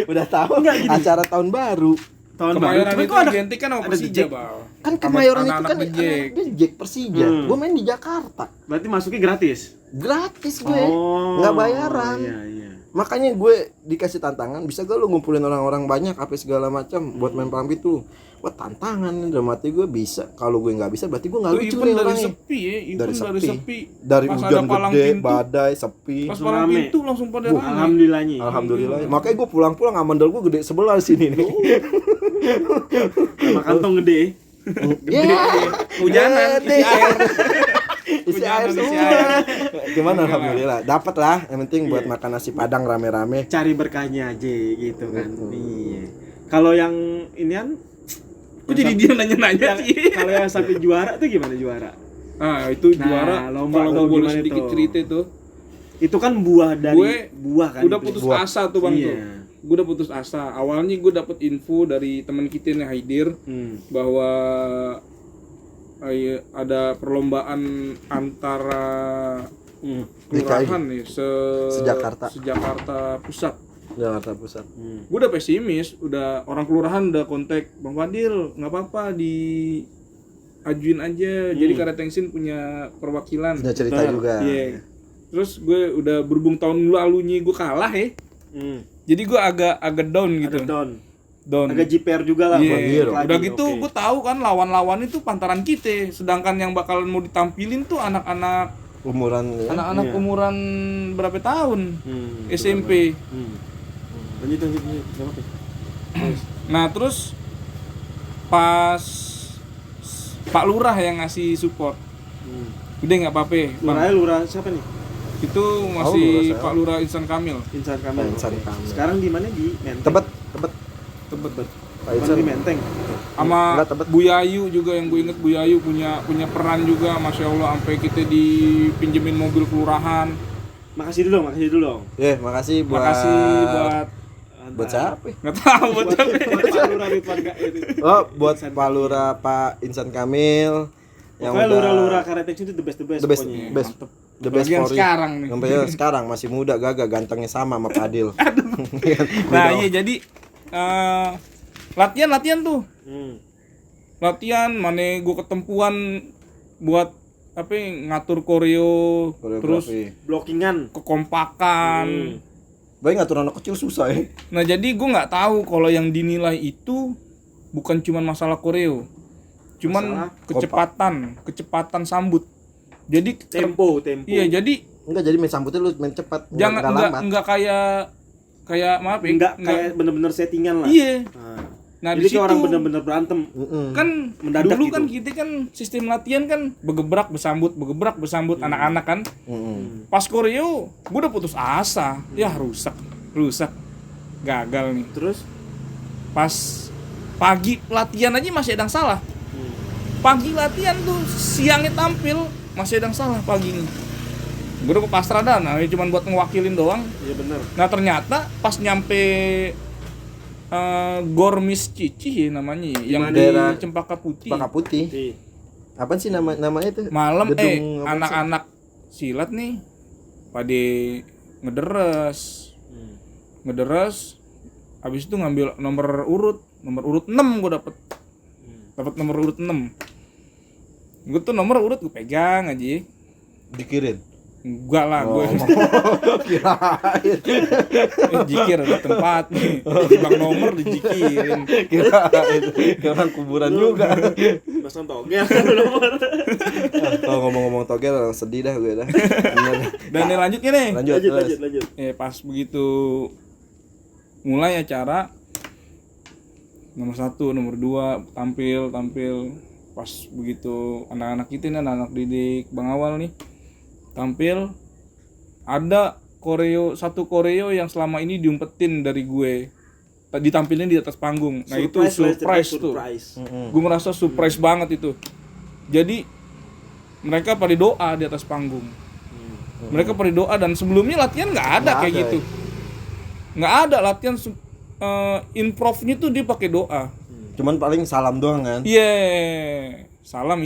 Udah tahu acara tahun baru. Tahun baru. Kemayoran Tapi itu kok ada identik kan sama ada The Persija, Jack? Bal. Kan Sama Kemayoran itu anak-anak kan The Jack. The Jack Persija. Gue main di Jakarta. Berarti masuknya gratis. Gratis gue. Oh. Nggak bayaran. Iya, iya. Makanya gue dikasih tantangan, bisa gak lu ngumpulin orang-orang banyak apa segala macam buat main palang itu. Wah, tantangan nih dalam hati gue bisa. Kalau gue nggak bisa berarti gue nggak Itu lucu event nih dari orangnya. sepi ya, event Dari dari sepi. sepi. Dari Pas hujan ada palang gede, pintu, badai, sepi. pas palang rame. pintu langsung pada rame. Alhamdulillahnya. Alhamdulillah. Makanya gue pulang-pulang amandel gue gede sebelah sini nih. Sama kantong gede. Ya. Hujanan, Gede. isi air. Isi Hujanan, air isi semua. air. Gimana alhamdulillah. Dapat lah. Yang penting buat Iya. makan nasi Padang rame-rame. Cari berkahnya aja gitu kan. Iya. Kalau yang inian Kok jadi dia nanya-nanya yang- sih? kalau yang sampai juara tuh gimana juara? Ah, itu Nah, juara. lomba Kalau tuh gue boleh gimana sedikit tuh? cerita tuh. Itu kan buah dari Gue buah kan. Udah itu. putus Buah. asa tuh Bang Iya. tuh. Gue udah putus asa. Awalnya gue dapet info dari teman kita nih Haidir bahwa ada perlombaan antara kelurahan nih Sejakarta. Sejakarta Pusat. Jakarta Pusat. Gue udah pesimis, udah orang kelurahan udah kontak Bang Fadil, nggak apa-apa diajuin aja. Jadi Karetengsin punya perwakilan. Punya cerita Betul. juga. Iya. Terus gue udah berhubung tahun lalunya gue kalah ya. Jadi gue agak down gitu. Ada Down. agak jiper juga lah. Iya. buat Iya. lagi. Udah gitu Oke. gue tahu kan lawan-lawan itu pantaran kita. Sedangkan yang bakalan mau ditampilin tuh anak-anak Umuran ya. anak-anak Iya. umuran berapa tahun? Hmm, SMP. Lanjut. Gak apa-apa. Nah, terus pas Pak Lurah yang ngasih support. Udah nggak apa-apa, Bang. Lurah siapa nih? Itu Lurah masih saya. Pak Lurah Insan Kamil. Insan Kamil. Insan Oke. Kamil. Sekarang di mana di Menteng? Tebet. Tebet. Pak Bukan Insan. di Menteng. Sama Enggak, Tebet. Bu Yayu juga yang gue inget, Bu Yayu punya peran juga, Masya Allah, sampai kita dipinjemin mobil kelurahan. Makasih dulu dong. Makasih buat Makasih buat siapa? nggak tahu buat siapa. Pak Lurah Ridwan itu. Oh, buat Pak Lurah Pak Insan Kamil Pokoknya lurah-lurah Karetengsin itu the best the best pokoknya. best the best Apalagi yang for you. sekarang nih. Sampai sekarang masih muda, gagah, gantengnya sama Padil. Nah iya, jadi latihan tuh. Latihan mana gue ketempuan buat apa ya, ngatur koreo, terus Koreografi. Blockingan. kekompakan. Baik ngatur anak kecil susah ya. Nah jadi gue nggak tahu kalau yang dinilai itu bukan cuma masalah koreo, cuman Masalah kecepatan sambut. Jadi Tempo. iya, jadi Enggak, jadi main sambutnya lu main cepat, jangan nggak lambat. enggak kayak maaf ya, Enggak kayak bener-bener settingan lah. iya. Nah, Nah, jadi di kayak orang situ bener-bener berantem. kan Mendadak dulu gitu. kan kita kan sistem latihan kan begebrak bersambut anak-anak kan. Pas koreo gue udah putus asa, ya rusak gagal nih. Terus Pas pagi latihan aja masih ada yang salah. Pagi latihan tuh, siangnya tampil, masih ada yang salah paginya. Gue udah pasrah dah, nah cuma buat ngewakilin doang. Iya benar. Nah ternyata pas nyampe Gormis Cici namanya, yang di daerah Cempaka Putih. Cempaka Putih. Apa sih namanya itu? Malam Gedung apa sih? anak-anak silat nih pada ngederes. Habis itu ngambil nomor urut 6 gue dapet nomor urut 6. Gue tuh nomor urut gue pegang aja. Dikirin. Enggak lah gue. Kirain. Jikir ada tempat nih. Bang nomor dijikirin. Kirain kuburan juga. Pasang togel nomor. Kalau ngomong-ngomong togel sedih dah gue dah. Bener. Dan nih lanjutnya nih. Lanjut. Pas begitu mulai acara nomor 1, nomor 2 tampil pas begitu anak-anak kita nih, anak-anak didik Bang Awal nih tampil, ada satu koreo yang selama ini diumpetin dari gue ditampilin di atas panggung. Nah itu surprise tuh. Gue merasa surprise banget itu. Jadi mereka pada doa di atas panggung. Mereka pada doa, dan sebelumnya latihan nggak ada kayak gitu. Nggak ada latihan improvnya tuh dia pakai doa. Cuman paling salam doang kan. Salam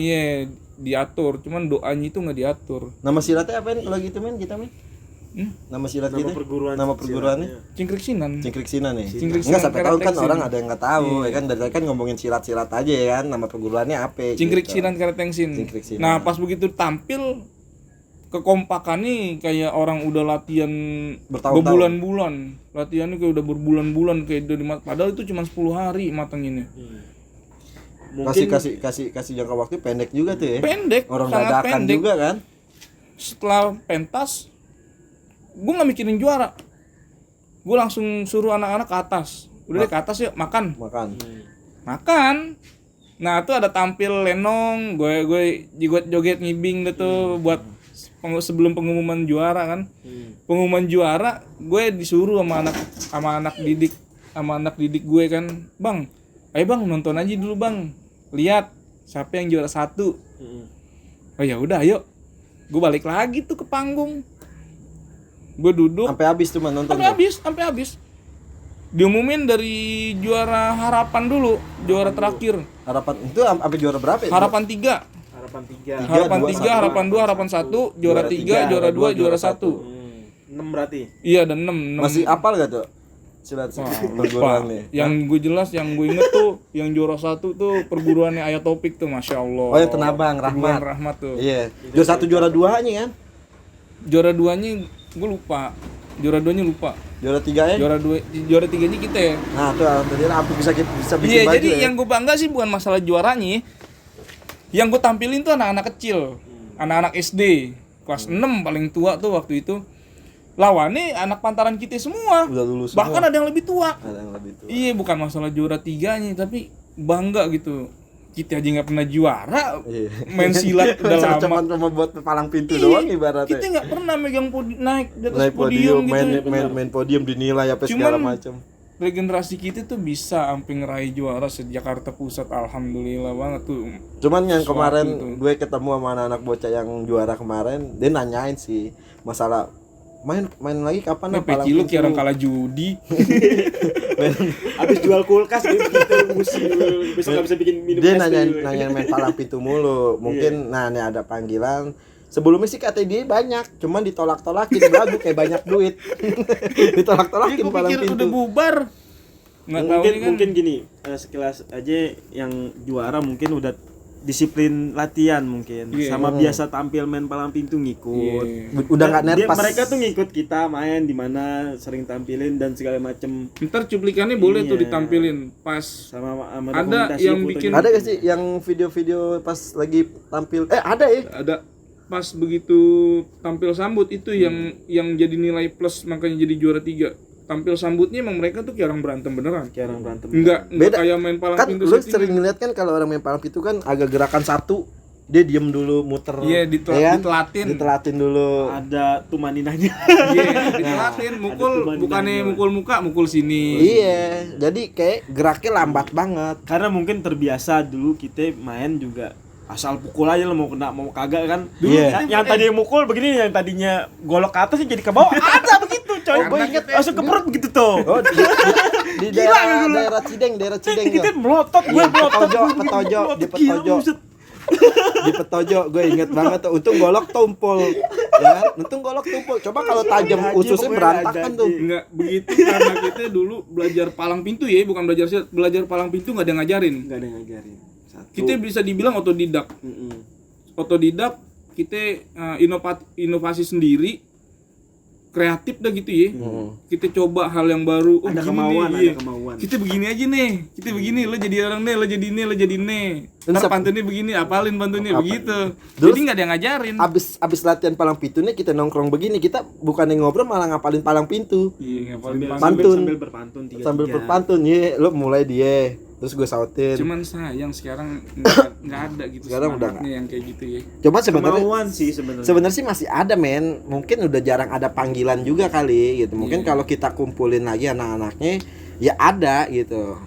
diatur, cuman doanya itu nggak diatur. Nama silatnya apa kalau gitu men kita men? Nama silat Nama gitu? perguruan Nama perguruannya? Cingkrik Sinan. Cingkrik Sinan nih. Cingkrik Enggak, Sinan sampai tahu kan Karate orang Tengsin. ada yang nggak tahu ya kan, dari kan ngomongin silat-silat aja ya kan, nama perguruannya apa Cingkrik gitu. Sinan Karate Tengsin. Cingkrik Sinan. Nah pas begitu tampil, kekompakan nih kayak orang udah latihan Bertahun-tahun. berbulan-bulan. Latihannya kayak udah berbulan-bulan kayak padahal itu cuma 10 hari matanginnya. Mungkin kasih jangka waktu pendek juga tuh ya. Pendek, Orang sangat dadakan pendek. juga kan. Setelah pentas, gue nggak mikirin juara. Gue langsung suruh anak-anak ke atas. Udah deh ke atas yuk makan. Makan. Nah itu ada tampil lenong, gue joget ngibing tuh buat sebelum pengumuman juara kan. Pengumuman juara, gue disuruh sama anak didik gue kan, Bang, ayo bang nonton aja dulu bang, lihat siapa yang juara 1. Oh ya udah ayo, gue balik lagi tuh ke panggung, gue duduk Sampai habis tuh nonton. sampai habis. Diumumin dari juara harapan dulu, juara terakhir. Harapan itu sampai juara berapa ya? Harapan 3. Harapan 3, harapan 2, harapan 1, juara 3, juara 2, juara 1. 6 berarti. Iya, dan 6. Masih apal gak tuh? Silat perguruan nih. Yang gue jelas, yang gue inget tuh, yang juara 1 tuh perguruannya Ayat Topik tuh, Masya Allah. Oh yang Tenabang, Perguruan Rahmat. Rahmat tuh. Iya. Juara 1 juara 2-nya kan? Juara 2-nya gue lupa. Juara 2-nya lupa. Juara 3-nya? Juara 3-nya kita ya. Nah, tuh alhamdulillah aku bisa bikin Iya, baju. jadi ya. yang gue bangga sih bukan masalah juaranya. Yang gue tampilin tuh anak-anak kecil. Anak-anak SD. Kelas 6 paling tua tuh waktu itu. Lawannya anak pantaran kita semua. Udah lulus Bahkan semua. ada yang lebih tua. Ada yang lebih tua. Iya, bukan masalah juara 3-nya, tapi bangga gitu. Kita aja nggak pernah juara, Iya. main silat udah lama. Cuma buat palang pintu Iya, doang ibaratnya. kita nggak pernah megang naik di atas Naik podium, gitu. main podium dinilai apa segala Cuman macam. regenerasi kita tuh bisa sampai ngeraih juara Jakarta Pusat, alhamdulillah banget tuh. Cuman yang Sesuatu kemarin tuh. gue ketemu sama anak-anak bocah yang juara kemarin, dia nanyain sih masalah main lagi kapan Peci lu kayak orang kalah judi. Habis jual kulkas gitu musim besok nggak bisa bikin minum Dia es dulu. nanyain main palang pintu mulu. Mungkin nah ini ada panggilan. Sebelumnya sih kata dia banyak, cuman ditolak-tolakin belagu kayak banyak duit. Ditolak-tolakin Gue palang pikir pintu. udah bubar. Nggak tahu Mungkin ini kan. mungkin gini, sekilas aja yang juara mungkin udah disiplin latihan mungkin Iya. sama biasa tampil main palang pintu ngikut. Iya. Udah nggak nervous. Mereka tuh ngikut kita main di mana sering tampilin dan segala macem Ntar cuplikannya boleh tuh Iya. ditampilin pas sama Ada dokumentasi yang fotonya. bikin- Ada gak sih yang video-video pas lagi tampil? Ada ya? ada pas begitu tampil sambut itu yang jadi nilai plus makanya jadi juara 3. Tampil sambutnya emang mereka tuh kayak orang berantem beneran. kayak orang berantem. Enggak Beda. kayak main palang Kan pintu lu settingan. sering ngeliat kan kalau orang main palang pintu kan agak gerakan satu, dia diem dulu muter. Iya, ya kan? ditelatin. Ditelatin dulu. Ada tumaninanya. Iya, ditelatin mukul Ada tuh bukannya bandingnya. mukul muka, mukul sini. Iya, jadi kayak geraknya lambat banget. Karena mungkin terbiasa dulu kita main juga asal pukul aja lo mau kena mau kagak kan. Iya. Yang tadi mukul begini, yang tadinya golok ke atas jadi ke bawah. Ada begitu coy. Gue inget langsung ke perut begitu tuh. Oh, di daerah Cideng Kita ya. melotot, gue Iya, melotot. petojo, di Gila, petojo. buset. Di petojo gue inget banget tuh. Untung golok tumpul. Ya, untung golok tumpul. Coba kalau tajam Ada aja, ususnya pokoknya berantakan ada tuh. aja. Enggak begitu karena kita dulu belajar palang pintu ya, bukan belajar silat. Belajar palang pintu nggak ada yang ngajarin. Enggak ada yang ngajarin. Satu. Kita bisa dibilang otodidak. Otodidak, kita inovasi sendiri, kreatif dah gitu ya. Kita coba hal yang baru. Ada gini kemauan, nih, iya. ada kemauan. Kita begini aja nih, kita begini, lo jadi orang nih, lo jadi ini, lo jadi ini. Dan Ntar pantunnya begini, apalin pantunnya Apa? begitu. Terus- Jadi nggak ada yang ngajarin. Abis latihan palang pintu nih kita nongkrong begini, kita bukannya ngobrol malah ngapalin palang pintu. Iya, ngapalin Sambil, pantun. Pantun. sambil berpantun tiga. Sambil berpantun, ye, lo mulai dia, terus gue sautin. Cuman sayang sekarang nggak ada gitu. Sekarang udah semangatnya yang kayak gitu ya. Cuma sebenarnya Kemauan sih sebenarnya. sebenarnya sih masih ada men, mungkin udah jarang ada panggilan juga kali gitu. Mungkin Iya. kalau kita kumpulin lagi anak-anaknya ya ada gitu.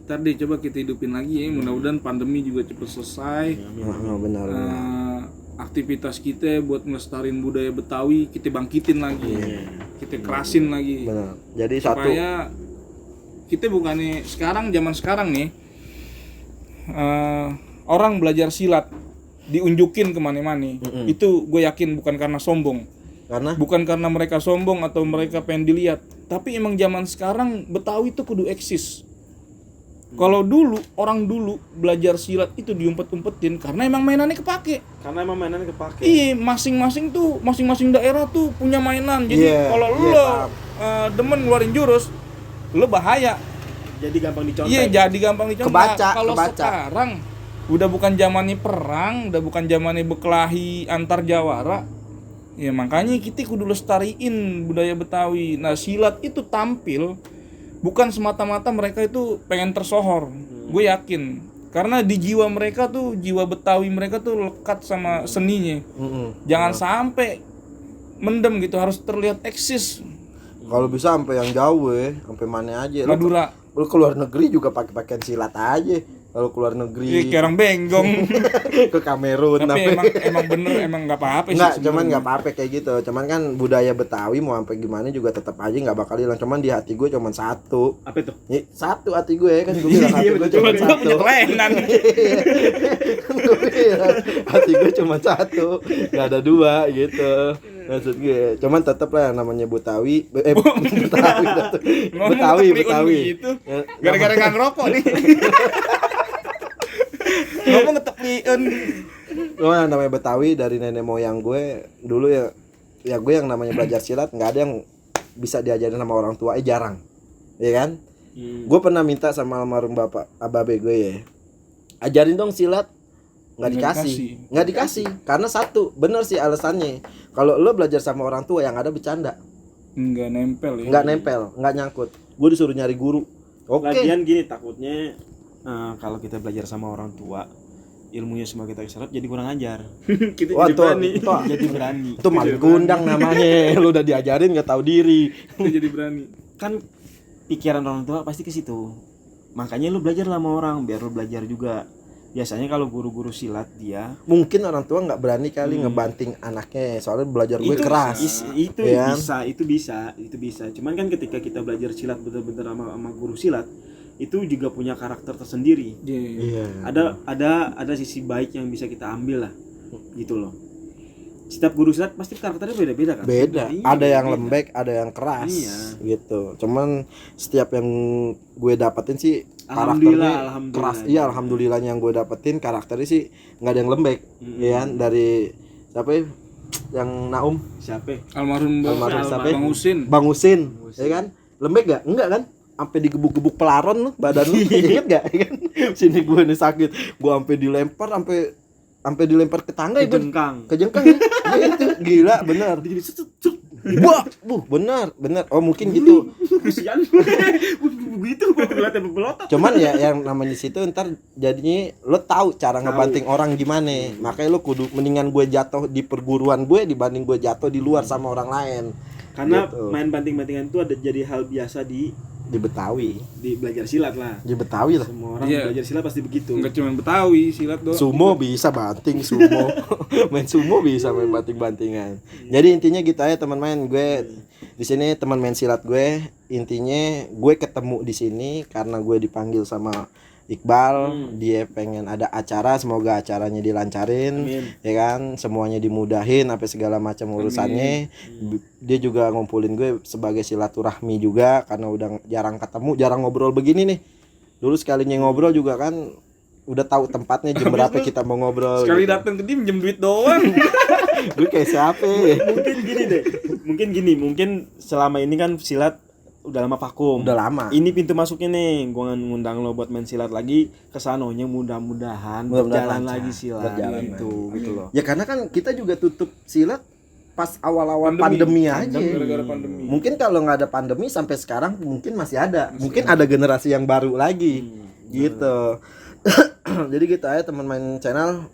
Ntar deh coba kita hidupin lagi ya. Mudah-mudahan pandemi juga cepet selesai. Benar. Aktivitas kita buat ngelestarin budaya Betawi kita bangkitin lagi. Kita kerasin lagi. Benar. Jadi satu Supaya kita bukannya zaman sekarang nih orang belajar silat diunjukin kemana-mana. Itu gue yakin bukan karena sombong. Bukan karena mereka sombong atau mereka pengen dilihat, tapi emang zaman sekarang Betawi itu kudu eksis. Kalau dulu orang dulu belajar silat itu diumpet-umpetin karena emang mainannya kepake. Karena emang mainannya kepake. Iya, masing-masing daerah tuh punya mainan. Jadi Iya, kalau iya, lo paham. demen ngeluarin jurus, lo bahaya. Jadi gampang dicontek. Iya, jadi gampang dicontek. Kebaca, Kalau kebaca. sekarang udah bukan zamannya perang, udah bukan zamannya berkelahi antar jawara. Ya makanya kita kudu lestariin budaya Betawi. Nah, silat itu tampil bukan semata-mata mereka itu pengen tersohor. Gue yakin. Karena di jiwa mereka tuh, jiwa Betawi mereka tuh lekat sama seninya. Jangan sampai mendem gitu, harus terlihat eksis. kalau bisa sampai yang jauh sampai mana aja. Madura. Lu keluar negeri juga pakai pakaian silat aja. Kalau keluar Iya, negeri kayak orang benggong. ke Kamerun Tapi emang bener, emang nggak apa-apa sih. Enggak, cuman sebenarnya. nggak apa-apa kayak gitu. Cuman kan budaya Betawi mau sampai gimana juga tetap aja nggak bakal hilang. Cuman di hati gue cuman satu. Apa itu? Ya, satu hati gue kan gue bilang hati gue cuma Cuma satu. punya kelainan. Gue bilang, hati gue cuma satu, nggak ada dua gitu. Maksud gue, cuman tetap lah yang namanya Betawi, Betawi. Gitu. Ya, Gara-gara nggak ngerokok nih. Ngomong ngetepliin. Cuman yang namanya Betawi dari nenek moyang gue dulu ya gue yang namanya belajar silat nggak ada yang bisa diajarin sama orang tua, jarang, ya kan? Gue pernah minta sama almarhum bapak ababe gue ya, ajarin dong silat, nggak dikasih, karena satu, bener sih alasannya, kalau lo belajar sama orang tua yang ada bercanda, Nggak nempel ya. nggak nempel, nggak nyangkut, gue disuruh nyari guru, oke, Lagian gini, takutnya kalau kita belajar sama orang tua, ilmunya semua kita serap jadi kurang ajar. Kita wah jadi tuh, berani. Jadi berani. itu maling kundang namanya, lo udah diajarin nggak tahu diri, Kita jadi berani. Kan pikiran orang tua pasti ke situ. Makanya lu belajar sama orang biar lu belajar juga. Biasanya kalau guru-guru silat dia mungkin orang tua nggak berani kali ngebanting anaknya, soalnya belajar gue keras, itu ya. bisa. Cuman kan ketika kita belajar silat bener-bener sama guru silat, itu juga punya karakter tersendiri. Iya. Ada sisi baik yang bisa kita ambil lah. Gitu loh. Setiap guru silat pasti karakternya beda-beda kan? Beda, Iya, ada yang beda. lembek, ada yang keras, Iya. gitu. Cuman setiap yang gue dapetin sih Alhamdulillah, karakternya alhamdulillah. keras. Iya, alhamdulillah yang gue dapetin karakternya sih nggak ada yang lembek, ya kan? Dari siapa ya? Yang Naum, Siapa? Almarhum siapa? Bang Husin. Bang Husin, ya kan? Lembek gak? Enggak kan? Sampai digebuk-gebuk pelaron lu, badan lu, inget gak? Ya kan? Sini gue nih sakit, gue sampai dilempar, sampai dilempar ke tangga ya, Jengkang. kejengkang ya. Ya itu gila benar. Wah, benar. Oh mungkin gitu. Kasihan. Begitu belotot. Cuman ya yang namanya situ ntar jadinya lo tahu cara ngebanting orang gimana. Makanya lo kudu mendingan gue jatuh di perguruan gue dibanding gue jatuh di luar sama orang lain. Karena Gitu. main banting-bantingan itu ada jadi hal biasa di Di Betawi. Di belajar silat lah. Di Betawi lah. Semua orang Iya. belajar silat pasti begitu. Enggak cuma Betawi, silat doang. Sumo bisa banting sumo. Main sumo bisa main banting-bantingan. Jadi intinya gitu aja teman-teman, gue di sini teman main silat gue, intinya gue ketemu di sini karena gue dipanggil sama Iqbal, dia pengen ada acara, semoga acaranya dilancarin, Amin. ya kan, semuanya dimudahin, apa segala macam urusannya. Dia juga ngumpulin gue sebagai silaturahmi juga, karena udah jarang ketemu, jarang ngobrol begini nih. Dulu sekalinya ngobrol juga kan, udah tahu tempatnya jam berapa kita mau ngobrol. Sekali gitu. datang ke dia minjem duit doang. Gue kayak siapa? Ya? Mungkin selama ini kan silat udah lama vakum. Udah lama. Ini pintu masuknya nih, gua ngundang lo buat main silat lagi ke sanonya, mudah-mudahan berjalan lancar. lagi silat Berjalan gitu loh. Ya karena kan kita juga tutup silat pas awal-awal Pandemi. pandemi aja. Gara-gara pandemi. Mungkin kalau nggak ada pandemi sampai sekarang mungkin masih ada. Mungkin ada generasi yang baru lagi. Gitu. Jadi gitu aja teman main channel.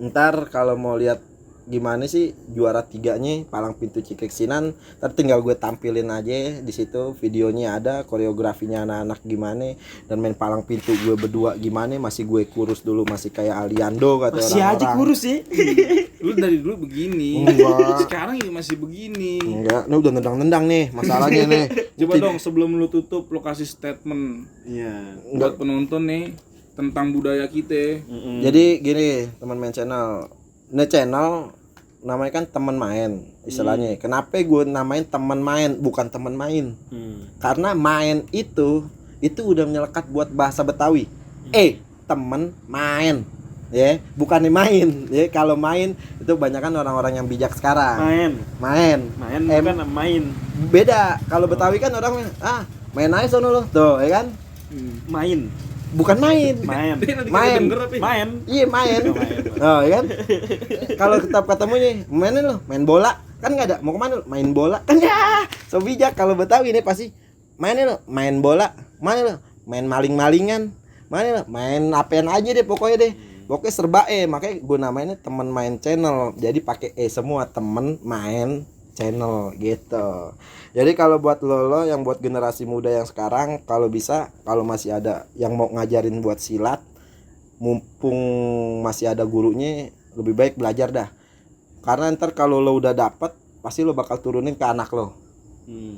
Ntar kalau mau lihat gimana sih juara 3-nya Palang Pintu Cikreksinan, ntar tinggal gue tampilin aja di situ, videonya ada, koreografinya anak-anak gimana, dan main palang pintu gue berdua gimana. Masih gue kurus dulu, masih kayak Aliando kata Masih orang-orang. aja kurus sih. Lu dari dulu begini. Enggak. Sekarang ya masih begini. Enggak, ini udah nendang-nendang nih masalahnya nih. Coba dong sebelum lu tutup lu kasih statement Iya. buat penonton nih tentang budaya kita. Jadi gini teman main channel, ini channel namanya kan teman main istilahnya. Kenapa gue namain teman main bukan teman main? Karena main itu udah menyelekat buat bahasa Betawi. Temen main, ya bukan main. Ya kalau main itu banyak kan orang-orang yang bijak sekarang. Main. Bukan main. Beda. Kalau Betawi kan orang main aja sono lo. Tuh, ya kan? Main. Bukan main. Main. Main. Main. Iya main. Oh, ya kan? Kalau kita ketemu nih, mainin lo, main bola. Kan enggak ada. Mau kemana lo? Main bola. Kan ya. So bijak kalau Betawi nih pasti mainin lo, main bola. Mana lo? Main maling-malingan. Mana lo? Main apaan aja deh pokoknya deh. Pokoknya serba makanya gue namainnya temen main channel. Jadi pakai semua, temen main channel gitu. Jadi kalau buat lo yang buat generasi muda yang sekarang, kalau bisa, kalau masih ada yang mau ngajarin buat silat, mumpung masih ada gurunya, lebih baik belajar dah. Karena ntar kalau lo udah dapet, pasti lo bakal turunin ke anak lo.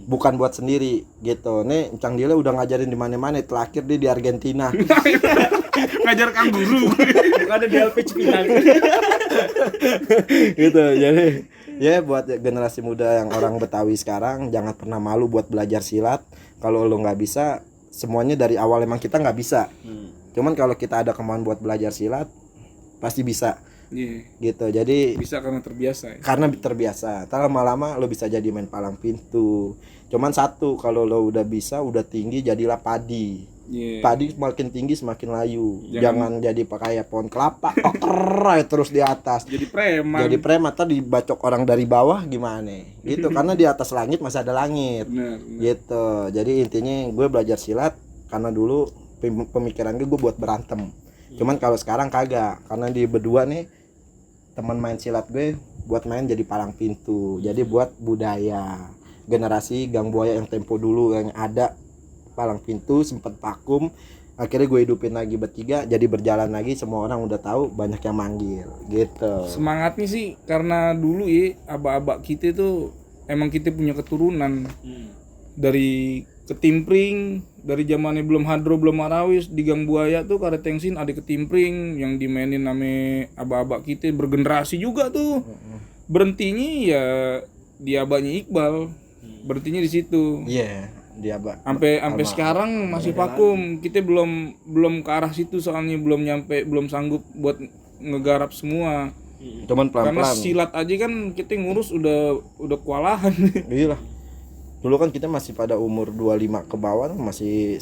Bukan buat sendiri gitu. Nih Cang Dile udah ngajarin di mana-mana, terakhir dia di Argentina. Ngajar kanguru. Bukan ada di LP Cipinang. Gitu. Jadi ya buat generasi muda yang orang Betawi sekarang, jangan pernah malu buat belajar silat. Kalau lo nggak bisa, semuanya dari awal emang kita nggak bisa. Cuman kalau kita ada kemauan buat belajar silat, pasti bisa. Iya. Gitu. Jadi Bisa karena terbiasa ya. karena terbiasa. Ntar lama-lama lo bisa jadi main palang pintu. Cuman satu, kalau lo udah bisa, udah tinggi, jadilah padi. Iya. Padi semakin tinggi semakin layu. Jangan- Jangan jadi kayak pohon kelapa, terus di atas. Jadi preman. Jadi preman, tadi dibacok orang dari bawah gimana? Gitu. Karena di atas langit masih ada langit. Benar. Gitu. Jadi intinya gue belajar silat karena dulu pemikiran gue buat berantem. Cuman kalau sekarang kagak, karena di berdua nih teman main silat gue buat main jadi palang pintu. Jadi buat budaya generasi Gang Buaya yang tempo dulu yang ada palang pintu sempat vakum, akhirnya gue hidupin lagi bertiga, jadi berjalan lagi, semua orang udah tahu, banyak yang manggil gitu. Semangatnya sih karena dulu ya abak-abak kita tuh emang kita punya keturunan dari ketimpring, dari zamannya belum hadro belum marawis di Gang Buaya tuh Karet Tengsin ada ketimpring yang dimainin nama abak-abak kita bergenerasi juga tuh. Berhentinya ya di abaknya Iqbal. Berhentinya di situ. Iya, dia Sampai sekarang masih vakum. Kita belum ke arah situ soalnya belum sanggup buat ngegarap semua. cuman Karena pelan-pelan. silat aja kan kita ngurus udah kewalahan. Iya lah. Dulu kan kita masih pada umur 25 ke bawah, masih